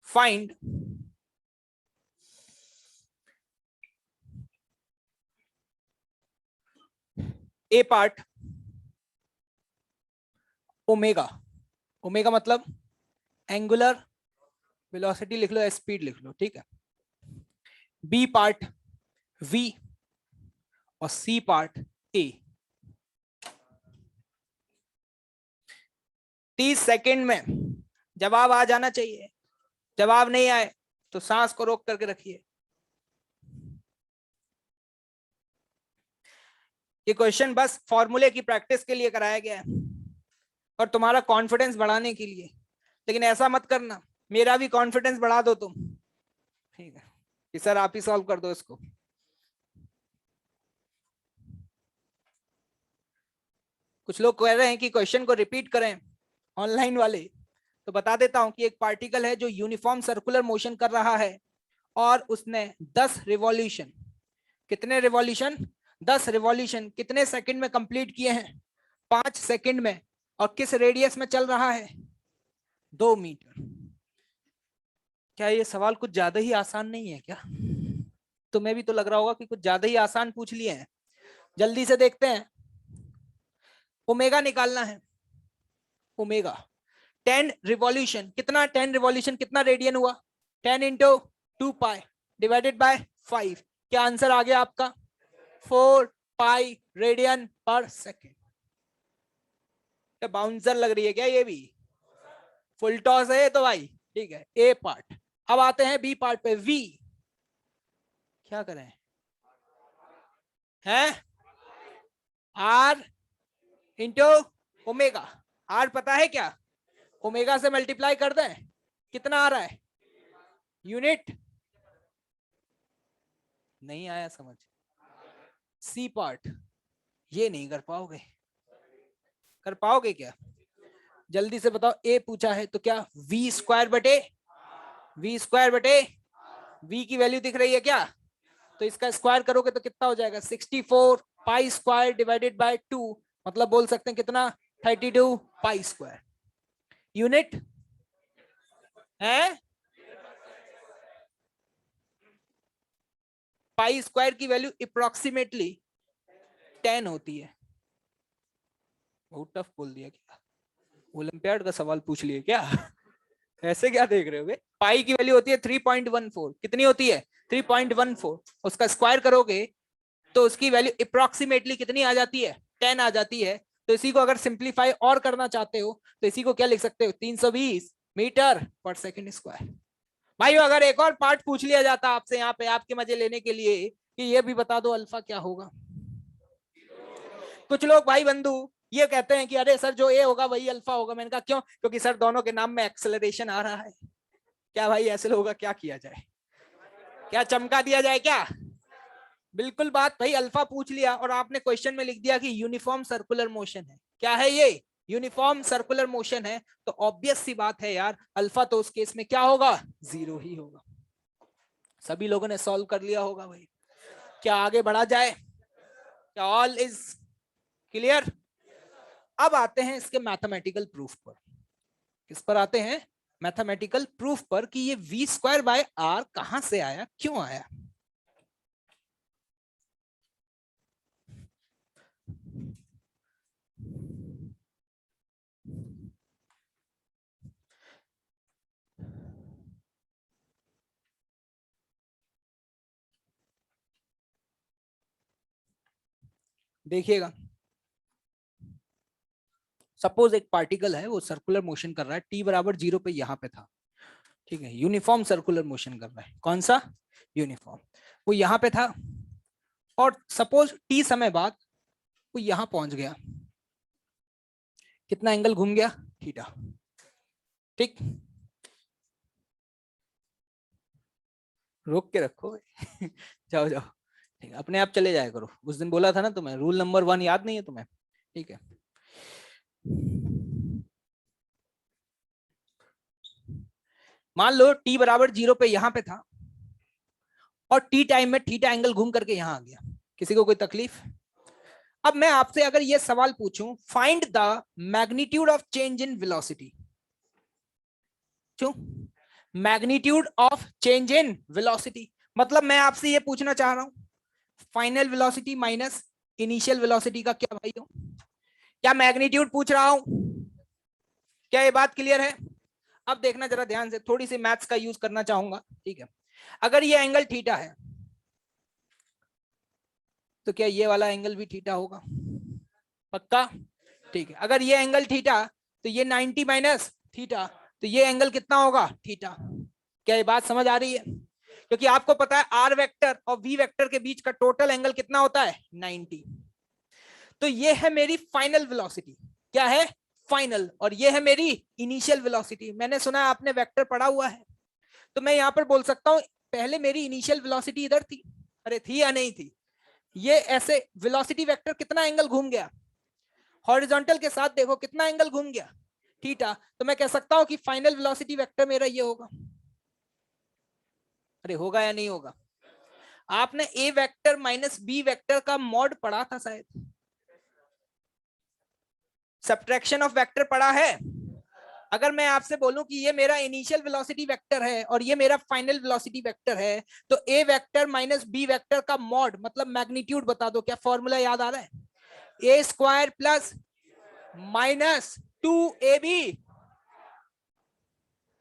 Find A part omega. Omega मतलब angular velocity लिख लो या speed लिख लो, ठीक है। B part v और C part a। 30 second में जवाब आ जाना चाहिए। जवाब नहीं आए तो सांस को रोक करके रखिए। ये क्वेश्चन बस फॉर्मूले की प्रैक्टिस के लिए कराया गया है और तुम्हारा कॉन्फिडेंस बढ़ाने के लिए। लेकिन ऐसा मत करना मेरा भी कॉन्फिडेंस बढ़ा दो तुम, ठीक है कि सर आप ही सॉल्व कर दो इसको। कुछ लोग कह रहे हैं कि क्वेश्चन को रिपीट करें ऑनलाइन वाले, तो बता देता हूं कि एक पार्टिकल है जो यूनिफॉर्म सर्कुलर मोशन कर रहा है और उसने 10 रिवॉल्यूशन, कितने रिवॉल्यूशन? 10 रिवॉल्यूशन कितने सेकंड में कंप्लीट किए हैं? 5 सेकंड में। और किस रेडियस में चल रहा है? 2 मीटर। क्या ये सवाल कुछ ज्यादा ही आसान नहीं है क्या? तुम्हें भी तो लग रहा होगा कि कुछ ज्यादा ही आसान पूछ लिए हैं। जल्दी से देखते हैं। ओमेगा निकालना है। ओमेगा 10 रिवॉल्यूशन कितना? 10 रिवॉल्यूशन कितना रेडियन हुआ? 10 इंटू 2 पाई डिवाइडेड बाय 5। क्या आंसर आ गया आपका? 4 पाई रेडियन पर सेकेंड। बाउंसर लग रही है क्या ये भी? फुल टॉस है ये तो भाई, ठीक है। ए पार्ट। अब आते हैं बी पार्ट पे। वी क्या करें? हैं आर इंटू ओमेगा। आर पता है क्या? ओमेगा से मल्टीप्लाई कर दें, कितना आ रहा है? यूनिट नहीं आया समझ। सी पार्ट ये नहीं कर पाओगे। कर पाओगे क्या? जल्दी से बताओ। ए पूछा है तो क्या वी स्क्वायर बटे वी की वैल्यू दिख रही है क्या? तो इसका स्क्वायर करोगे तो कितना हो जाएगा? 64 पाई स्क्वायर डिवाइडेड बाय 2, मतलब बोल सकते हैं कितना? 32 पाई स्क्वायर। यूनिट है पाई स्क्वायर की वैल्यू अप्रोक्सीमेटली 10 होती है। बहुत टफ बोल दिया क्या? ओलंपियाड का सवाल पूछ लिए क्या? ऐसे क्या देख रहे हो बे? पाई की वैल्यू होती है 3.14। कितनी होती है? 3.14। उसका स्क्वायर करोगे तो उसकी वैल्यू अप्रोक्सीमेटली कितनी आ जाती है? 10 आ जाती है। तो इसी को अगर सिंप्लीफाई और करना चाहते हो तो इसी को क्या लिख सकते हो? 320 मीटर पर सेकंड स्क्वायर। भाई अगर एक और पार्ट पूछ लिया जाता आपसे यहाँ पे आपके मजे लेने के लिए कि ये भी बता दो अल्फा क्या होगा। कुछ लोग भाई बंधु ये कहते हैं कि अरे सर जो ए होगा वही अल्फा होगा। मैंने कहा क्यों? क्योंकि सर दोनों के नाम में एक्सेलरेशन आ रहा है। क्या भाई ऐसे होगा? क्या किया जाए? क्या चमका दिया जाए क्या? बिल्कुल बात भाई। अल्फा पूछ लिया और आपने क्वेश्चन में लिख दिया कि यूनिफॉर्म सर्कुलर मोशन है। क्या है ये? यूनिफॉर्म सर्कुलर मोशन है। तो ऑब्वियस सी बात है यार, अल्फा तो उस केस में क्या होगा? 0 ही होगा। सभी लोगों ने सॉल्व कर लिया होगा भाई। क्या आगे बढ़ा जाए? क्या ऑल इज क्लियर? अब आते हैं इसके मैथमेटिकल प्रूफ पर। किस पर आते हैं? मैथमेटिकल प्रूफ पर कि ये v स्क्वायर बाय आर कहां से आया, क्यों आया। देखिएगा, सपोज एक पार्टिकल है, वो सर्कुलर मोशन कर रहा है, t बराबर 0 पे यहाँ पे था, ठीक है, यूनिफॉर्म सर्कुलर मोशन कर रहा है। कौन सा? यूनिफॉर्म। वो यहाँ पे था और सपोज t समय बाद वो यहाँ पहुंच गया, कितना एंगल घूम गया? थीटा। ठीक, रोक के रखो जाओ जाओ, ठीक है, अपने आप चले जाया करो। उस दिन बोला था ना तुम्हें, रूल नंबर 1 याद नहीं है तुम्हें? ठीक है, मान लो t बराबर 0 पे यहाँ पे था और t टाइम में थीटा एंगल घूम करके यहाँ आ गया। किसी को कोई तकलीफ? अब मैं आपसे अगर ये सवाल पूछूं, find the magnitude of change in velocity, क्यों? Magnitude of change in velocity मतलब मैं आपसे ये पूछना चाह रहा हूं, final velocity minus initial velocity का क्या भाई हो? क्या मैग्नीट्यूड पूछ रहा हूं? क्या ये बात क्लियर है? अब देखना जरा ध्यान से, थोड़ी सी मैथ्स का यूज करना चाहूंगा, ठीक है। अगर ये एंगल थीटा है तो क्या ये वाला एंगल भी थीटा होगा? पक्का? ठीक है, अगर ये एंगल थीटा तो ये 90 माइनस थीटा, तो ये एंगल कितना होगा? थीटा। क्या ये बात समझ आ रही है? क्योंकि आपको पता है आर वेक्टर और वी वेक्टर के बीच का टोटल एंगल कितना होता है? 90। तो ये है मेरी फाइनल वेलोसिटी। क्या है? फाइनल। और ये है मेरी इनिशियल वेलोसिटी। मैंने सुना है आपने वेक्टर पढ़ा हुआ है, तो मैं यहां पर बोल सकता हूं पहले मेरी इनिशियल वेलोसिटी इधर थी। अरे थी या नहीं थी? ये ऐसे वेलोसिटी वेक्टर कितना एंगल घूम गया? हॉरिजॉन्टल के साथ देखो कितना एंगल घूम गया? थीटा। तो मैं कह सकता हूं कि फाइनल वेलोसिटी वेक्टर मेरा ये होगा। अरे होगा या नहीं होगा? आपने ए वेक्टर माइनस बी वेक्टर का मॉड पढ़ा था शायद, सब्ट्रैक्शन ऑफ वेक्टर पढ़ा है। अगर मैं आपसे बोलूं कि ये मेरा इनिशियल वेलोसिटी वेक्टर है और ये मेरा फाइनल वेलोसिटी वेक्टर है, तो ए वेक्टर माइनस बी वेक्टर का मॉड मतलब मैग्नीट्यूड बता दो। क्या फॉर्मूला याद आ रहा है? ए स्क्वायर प्लस माइनस 2ab।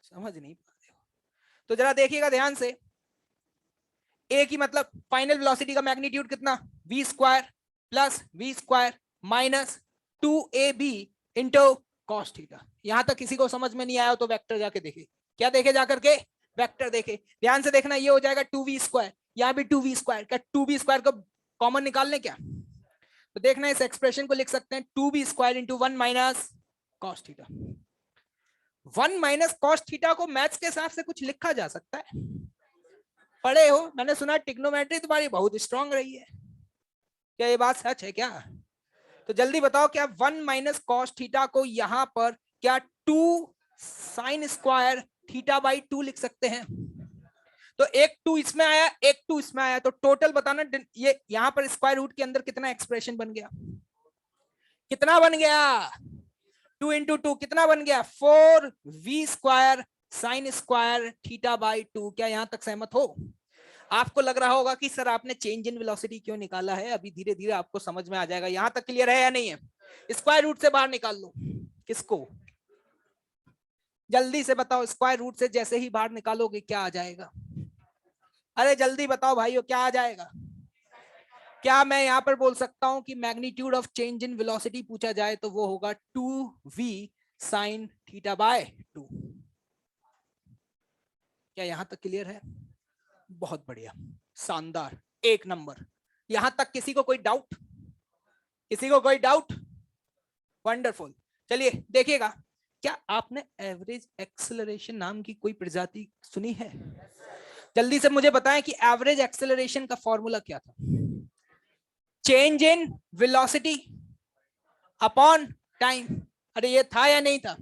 समझ नहीं पा रहे हो तो जरा देखिएगा ध्यान से। ए की मतलब फाइनल वेलोसिटी का मैग्नीट्यूड कितना? v square plus v square minus 2ab into cos theta. यहां तक किसी को समझ में नहीं आया तो वेक्टर जाके देखे। क्या देखे जाकर के? वेक्टर देखे। ध्यान से देखना, ये हो जाएगा 2v स्क्वायर, यहाँ भी 2v स्क्वायर। क्या 2v स्क्वायर को कॉमन निकाल लें क्या? तो देखना इस एक्सप्रेशन को लिख सकते हैं 2v square into 1 minus cos theta. 1 minus cos theta को मैथ्स के हिसाब से कुछ लिखा जा सकता है? पढ़े हो? मैंने सुना ट्रिग्नोमेट्री तुम्हारी बहुत स्ट्रांग रही है। क्या ये बात सच है क्या? तो जल्दी बताओ, क्या 1 माइनस cos थीटा को यहाँ पर क्या 2 साइन स्क्वायर थीटा बाई 2 लिख सकते हैं? तो एक 2 इसमें आया, एक 2 इसमें आया, तो टोटल बताना ये यहाँ पर स्क्वायर रूट के अंदर कितना एक्सप्रेशन बन गया? कितना बन गया? 2 इंटू 2 कितना बन गया? 4v square sine square theta by 2। क्या यहां तक सहमत हो? आपको लग रहा होगा कि सर आपने चेंज इन वेलोसिटी क्यों निकाला है, अभी धीरे धीरे आपको समझ में आ जाएगा। यहां तक क्लियर है या नहीं है? स्क्वायर रूट से बाहर निकाल लो। किसको? जल्दी से बताओ, स्क्वायर रूट से जैसे ही बाहर निकालोगे क्या आ जाएगा? अरे जल्दी बताओ भाइयों, क्या आ जाएगा? क्या मैं यहां पर बोल सकता हूं कि magnitude of change in velocity पूछा जाए तो वो होगा 2v साइन थीटा बाय 2। क्या यहां तक क्लियर है? बहुत बढ़िया, शानदार, एक नंबर। यहां तक किसी को कोई डाउट? किसी को कोई डाउट? वंडरफुल। चलिए देखिएगा, क्या आपने एवरेज एक्सेलरेशन नाम की कोई प्रजाति सुनी है? जल्दी से मुझे बताएं कि एवरेज एक्सेलरेशन का फॉर्मूला क्या था? Change in velocity upon time. अरे ये था या नहीं था?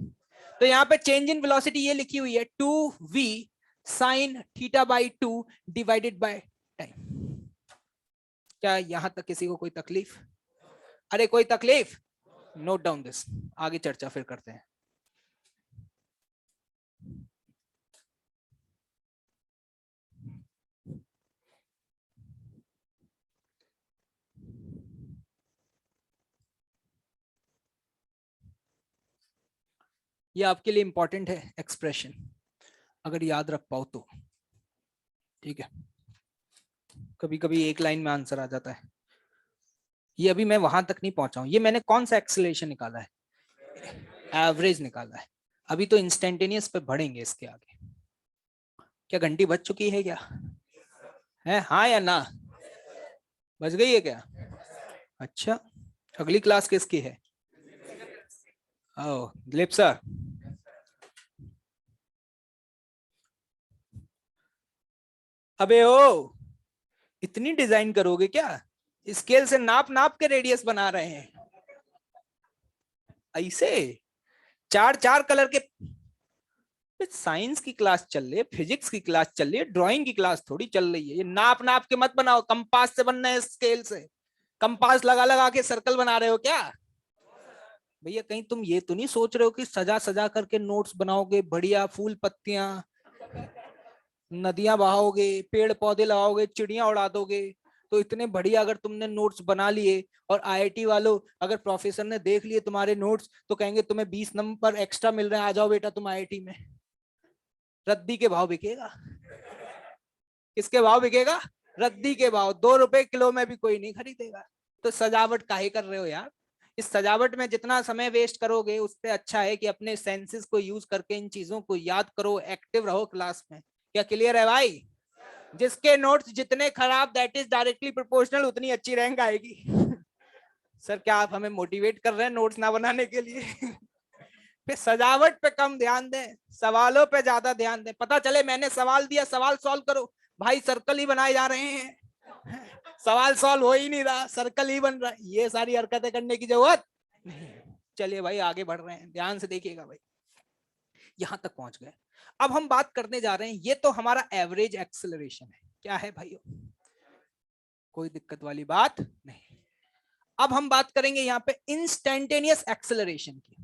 तो यहाँ पे चेंज इन वेलोसिटी ये लिखी हुई है 2v sine theta by 2 divided by time. क्या यहां तक किसी को कोई तकलीफ? अरे कोई तकलीफ? नोट डाउन दिस, आगे चर्चा फिर करते हैं। ये आपके लिए इंपॉर्टेंट है एक्सप्रेशन, अगर याद रख पाओ तो। ठीक है, कभी कभी एक लाइन में आंसर आ जाता है। ये अभी मैं वहां तक नहीं पहुंचा हूं। ये मैंने कौन सा एक्सेलरेशन निकाला है? एवरेज निकाला है। अभी तो इंस्टेंटेनियस पे बढ़ेंगे इसके आगे। क्या घंटी बज चुकी है क्या? है हाँ या ना? बज गई है क्या? अच्छा, अगली क्लास किसकी है? ओह दिलीप सर। अबे ओ, इतनी डिजाइन करोगे क्या? स्केल से नाप नाप के रेडियस बना रहे हैं ऐसे? चार चार कलर के। साइंस की क्लास चल रही है, फिजिक्स की क्लास चल रही है, ड्राइंग की क्लास थोड़ी चल रही है। ये नाप नाप के मत बनाओ, कंपास से बनना है, स्केल से। कंपास लगा लगा के सर्कल बना रहे हो क्या? भैया कहीं तुम ये तो नहीं सोच रहे हो कि सजा सजा करके नोट्स बनाओगे, बढ़िया फूल पत्तियां, नदियां बहाओगे, पेड़ पौधे लगाओगे, चिड़िया उड़ा दोगे? तो इतने बढ़िया अगर तुमने नोट्स बना लिए और आईआईटी वालों, अगर प्रोफेसर ने देख लिए तुम्हारे नोट्स तो कहेंगे तुम्हें 20 नंबर एक्स्ट्रा मिल रहे हैं, आ जाओ बेटा तुम आईआईटी में। रद्दी के भाव बिकेगा। किसके भाव बिकेगा? रद्दी के भाव। 2 रुपए किलो में भी कोई नहीं खरीदेगा। तो सजावट काहे कर रहे हो यार? इस सजावट में जितना समय वेस्ट करोगे उससे अच्छा है कि अपने सेंसेस को यूज करके इन चीजों को याद करो, एक्टिव रहो क्लास में। क्या क्लियर है भाई? जिसके नोट्स जितने खराब, दैट इज डायरेक्टली प्रोपोर्शनल उतनी अच्छी रैंक आएगी। सर क्या आप हमें मोटिवेट कर रहे हैं नोट्स ना बनाने के लिए? पे सजावट पे कम ध्यान दें, सवालों पे ज्यादा ध्यान दें। पता चले मैंने सवाल दिया, सवाल सॉल्व करो, भाई सर्कल ही बनाए जा रहे हैं, सवाल सॉल्व हो ही नहीं रहा, सर्कल ही बन रहा है। ये सारी हरकतें करने की जरूरत नहीं। चलिए भाई आगे बढ़ रहे हैं, ध्यान से देखिएगा भाई। यहां तक पहुंच गए। अब हम बात करने जा रहे हैं, ये तो हमारा एवरेज एक्सेलरेशन है। क्या है भाइयों? कोई दिक्कत वाली बात नहीं। अब हम बात करेंगे यहां पे इंस्टेंटेनियस एक्सेलरेशन की।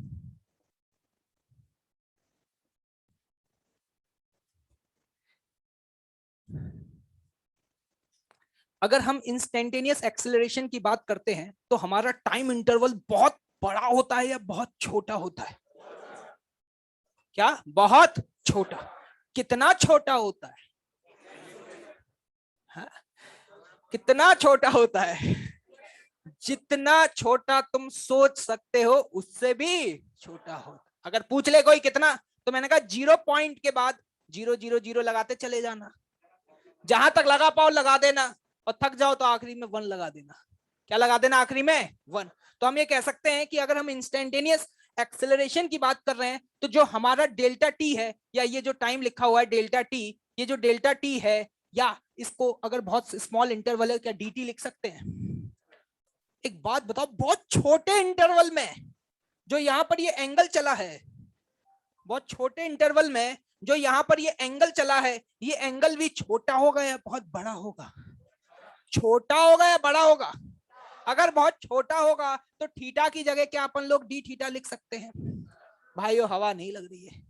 अगर हम इंस्टेंटेनियस एक्सेलरेशन की बात करते हैं तो हमारा टाइम इंटरवल बहुत बड़ा होता है या बहुत छोटा होता है? क्या? बहुत छोटा। कितना छोटा होता है? हाँ? कितना छोटा होता है? जितना छोटा तुम सोच सकते हो उससे भी छोटा हो। अगर पूछ ले कोई कितना, तो मैंने कहा 0 पॉइंट के बाद 0 0 0 लगाते चले जाना, जहां तक लगा पाओ लगा देना, और थक जाओ तो आखिरी में 1 लगा देना। क्या लगा देना आखिरी में? 1। तो हम ये कह सकते हैं कि अगर हम इंस्टेंटेनियस एक्सेलरेशन की बात कर रहे हैं तो जो हमारा डेल्टा टी है, या ये जो टाइम लिखा हुआ है डेल्टा टी, ये जो डेल्टा टी है, या इसको अगर बहुत स्मॉल इंटरवल है क्या dt लिख सकते हैं? एक बात बताओ, बहुत छोटे इंटरवल में जो यहां पर ये एंगल चला है, बहुत छोटे इंटरवल में जो यहां पर ये एंगल चला है, ये एंगल भी छोटा होगा या बहुत बड़ा होगा? छोटा होगा या बड़ा होगा? अगर बहुत छोटा होगा तो थीटा की जगह क्या अपन लोग डी थीटा लिख सकते हैं? भाइयों हवा नहीं लग रही है?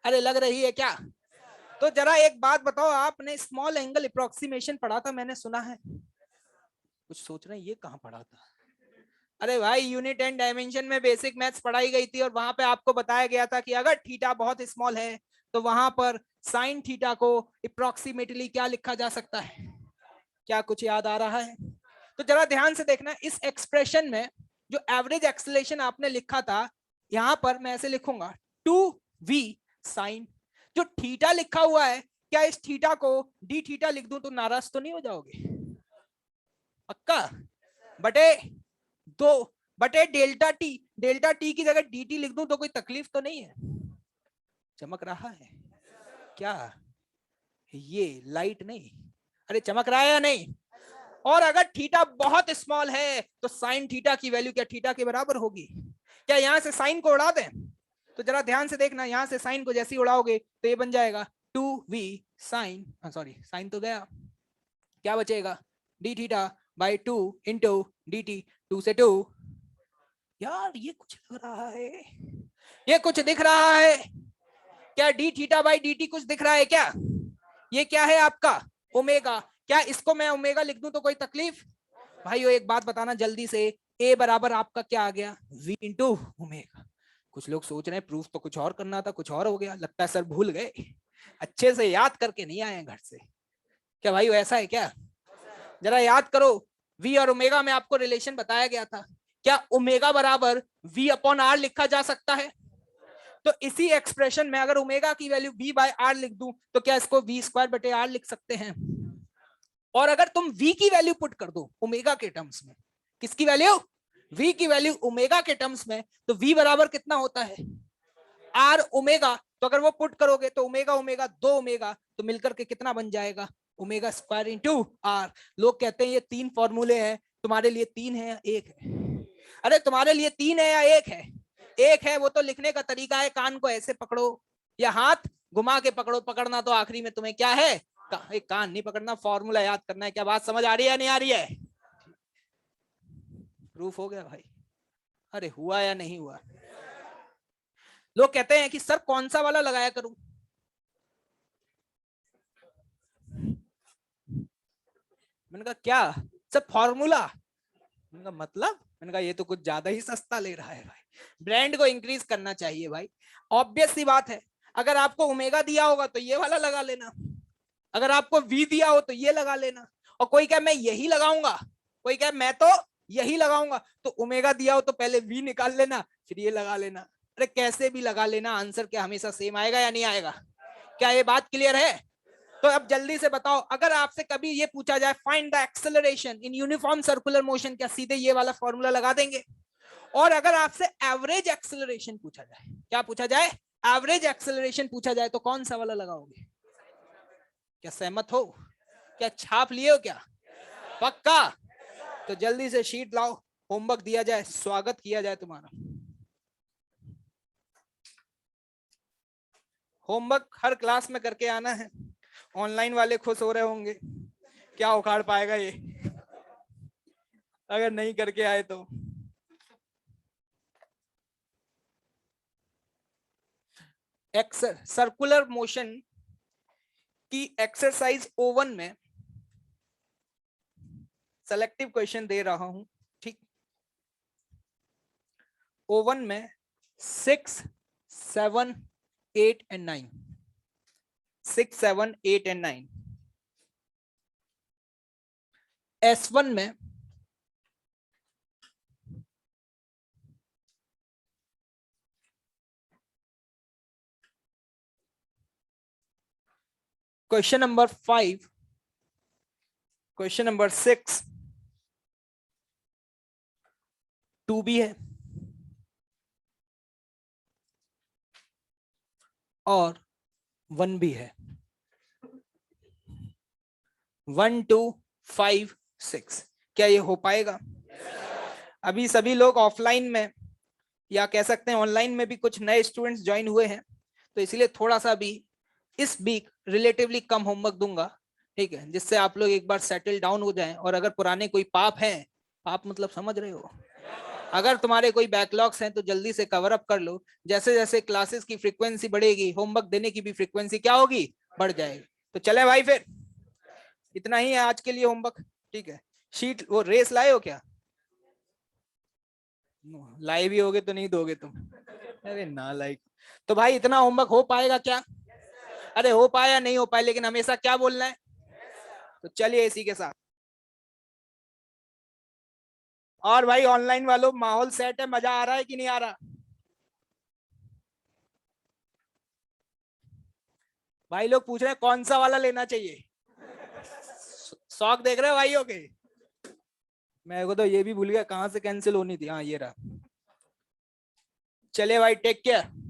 अरे लग रही है क्या? तो जरा एक बात बताओ, आपने स्मॉल एंगल अप्रोक्सीमेशन पढ़ा था मैंने सुना है? कुछ सोच रहे हैं ये कहाँ पढ़ा था? अरे भाई यूनिट एंड डायमेंशन में बेसिक मैथ्स पढ़ाई गई थी, और वहां पे आपको बताया गया था कि अगर थीटा बहुत स्मॉल है तो वहां पर साइन थीटा को अप्रोक्सीमेटली क्या लिखा जा सकता है? क्या कुछ याद आ रहा है? तो जरा ध्यान से देखना, इस एक्सप्रेशन में जो एवरेज एक्सेलरेशन आपने लिखा था, यहां पर मैं ऐसे लिखूंगा 2v साइन, जो थीटा लिखा हुआ है, क्या इस थीटा को डी थीटा लिख दूं तो नाराज तो नहीं हो जाओगे? पक्का? बटे 2 बटे डेल्टा टी की जगह dt लिख दूं तो कोई तकलीफ तो नहीं है? चमक रहा है क्या? ये लाइट नहीं, अरे चमक रहा है या नहीं? और अगर थीटा बहुत स्मॉल है तो साइन थीटा की वैल्यू क्या थीटा के बराबर होगी? क्या यहां से साइन को उड़ा दें? तो जरा ध्यान से देखना, यहां से साइन को जैसे ही उड़ाओगे तो ये बन जाएगा 2v साइन, सॉरी साइन तो गया, क्या बचेगा? D theta by 2 into D T, 2 से 2। यार ये कुछ लग रहा है, ये कुछ दिख रहा है क्या? D theta by D T कुछ दिख रहा है क्या? ये क्या है आपका? ओमेगा। क्या इसको मैं ओमेगा लिख दूं तो कोई तकलीफ? भाइयों एक बात बताना जल्दी से, ए बराबर आपका क्या आ गया? v into omega. कुछ लोग सोच रहे हैं प्रूफ तो कुछ और करना था, कुछ और हो गया, लगता है सर भूल गए, अच्छे से याद करके नहीं आए घर से। क्या भाई ऐसा है क्या? जरा याद करो, V और ओमेगा में आपको रिलेशन बताया गया था, क्या ओमेगा बराबर V अपॉन आर लिखा जा सकता है? तो इसी एक्सप्रेशन में अगर ओमेगा की वैल्यू V बाय आर लिख दूं तो क्या इसको V स्क्वायर बटे आर लिख सकते हैं? और अगर तुम V की वैल्यू पुट कर दो ओमेगा के टर्म्स में, किसकी वैल्यू? V की वैल्यू ओमेगा के टर्म्स में, तो V बराबर कितना होता है? R omega. तो अगर वो पुट करोगे तो ओमेगा ओमेगा 2 ओमेगा, तो मिलकर के कितना बन जाएगा? Omega square into r. लोग कहते हैं ये 3 फॉर्मूले हैं, तुम्हारे लिए 3 है या 1 है? अरे तुम्हारे लिए 3 है या 1 है? 1 है, वो तो लिखने का तरीका है, कान को ऐसे पकड़ो या हाथ घुमा के पकड़ो, पकड़ना तो आखिरी में तुम्हें क्या है? कान नहीं पकड़ना, फॉर्मूला याद करना है। क्या बात समझ आ रही है या नहीं आ रही है? प्रूफ हो गया भाई? अरे हुआ या नहीं हुआ? लोग कहते हैं कि सर कौन सा वाला लगाया करूं? मैंने कहा क्या सर? फॉर्मूला। मैंने कहा मतलब? मैंने कहा ये तो कुछ ज्यादा ही सस्ता ले रहा है भाई, ब्रांड को इंक्रीज करना चाहिए भाई। ऑब्वियस सी बात है, अगर आपको ओमेगा दिया होगा तो ये वाला लगा लेना, अगर आपको V दिया हो तो ये लगा लेना। और कोई कहे मैं यही लगाऊंगा, कोई कहे मैं तो यही लगाऊंगा, तो ओमेगा दिया हो तो पहले V निकाल लेना फिर ये लगा लेना। अरे कैसे भी लगा लेना, आंसर क्या हमेशा सेम आएगा या नहीं आएगा? क्या ये बात क्लियर है? तो अब जल्दी से बताओ, अगर आपसे कभी ये पूछा जाए find the acceleration in uniform circular motion, क्या सीधे ये वाला फॉर्मूला लगा देंगे? और अगर आपसे एवरेज एक्सेलरेशन पूछा जाए, क्या पूछा जाए? एवरेज एक्सेलरेशन पूछा जाए, तो कौन सा वाला लगाओगे? क्या सहमत हो? क्या छाप लिए हो क्या? पक्का? तो जल्दी से शीट लाओ, होमवर्क दिया जाए, स्वागत किया जाए तुम्हारा। होमवर्क हर क्लास में करके आना है। ऑनलाइन वाले खुश हो रहे होंगे, क्या उखाड़ पाएगा ये अगर नहीं करके आए तो। सर्कुलर मोशन की एक्सरसाइज O1 में सेलेक्टिव क्वेश्चन दे रहा हूं, ठीक? O1 में 6, 7, 8 and 9, 6, 7, 8 and 9। S1 में क्वेश्चन नंबर 5, क्वेश्चन नंबर 6 2 भी है और 1 भी है। 1, 2, 5, 6। क्या ये हो पाएगा? अभी सभी लोग ऑफलाइन में या कह सकते हैं ऑनलाइन में भी कुछ नए स्टूडेंट्स ज्वाइन हुए हैं, तो इसलिए थोड़ा सा भी इस वीक रिलेटिवली कम होमवर्क दूंगा, ठीक है, जिससे आप लोग एक बार सेटल डाउन हो जाएं। और अगर पुराने कोई पाप हैं, पाप मतलब समझ रहे हो, अगर तुम्हारे कोई बैकलॉग्स हैं तो जल्दी से कवर अप कर लो। जैसे जैसे क्लासेस की फ्रीक्वेंसी बढ़ेगी, होमवर्क देने की भी फ्रीक्वेंसी क्या होगी? बढ़ जाएगी। तो चले भाई, फिर इतना ही है आज के लिए होमवर्क, ठीक है? शीट वो रेस लाए हो क्या? लाए भी होगे तो नहीं दोगे तुम? अरे ना लाइक। तो भाई इतना होमवर्क हो पाएगा क्या? अरे हो पाए या नहीं हो पाए, लेकिन हमेशा क्या बोलना है? तो चलिए इसी के साथ। और भाई ऑनलाइन वालों, माहौल सेट है? मजा आ रहा है कि नहीं आ रहा? भाई लोग पूछ रहे हैं कौन सा वाला लेना चाहिए। शौक देख रहे हो भाइयों के? मैं को तो ये भी भूल गया कहां से कैंसिल होनी थी। हाँ ये रहा। चले भाई, टेक केयर।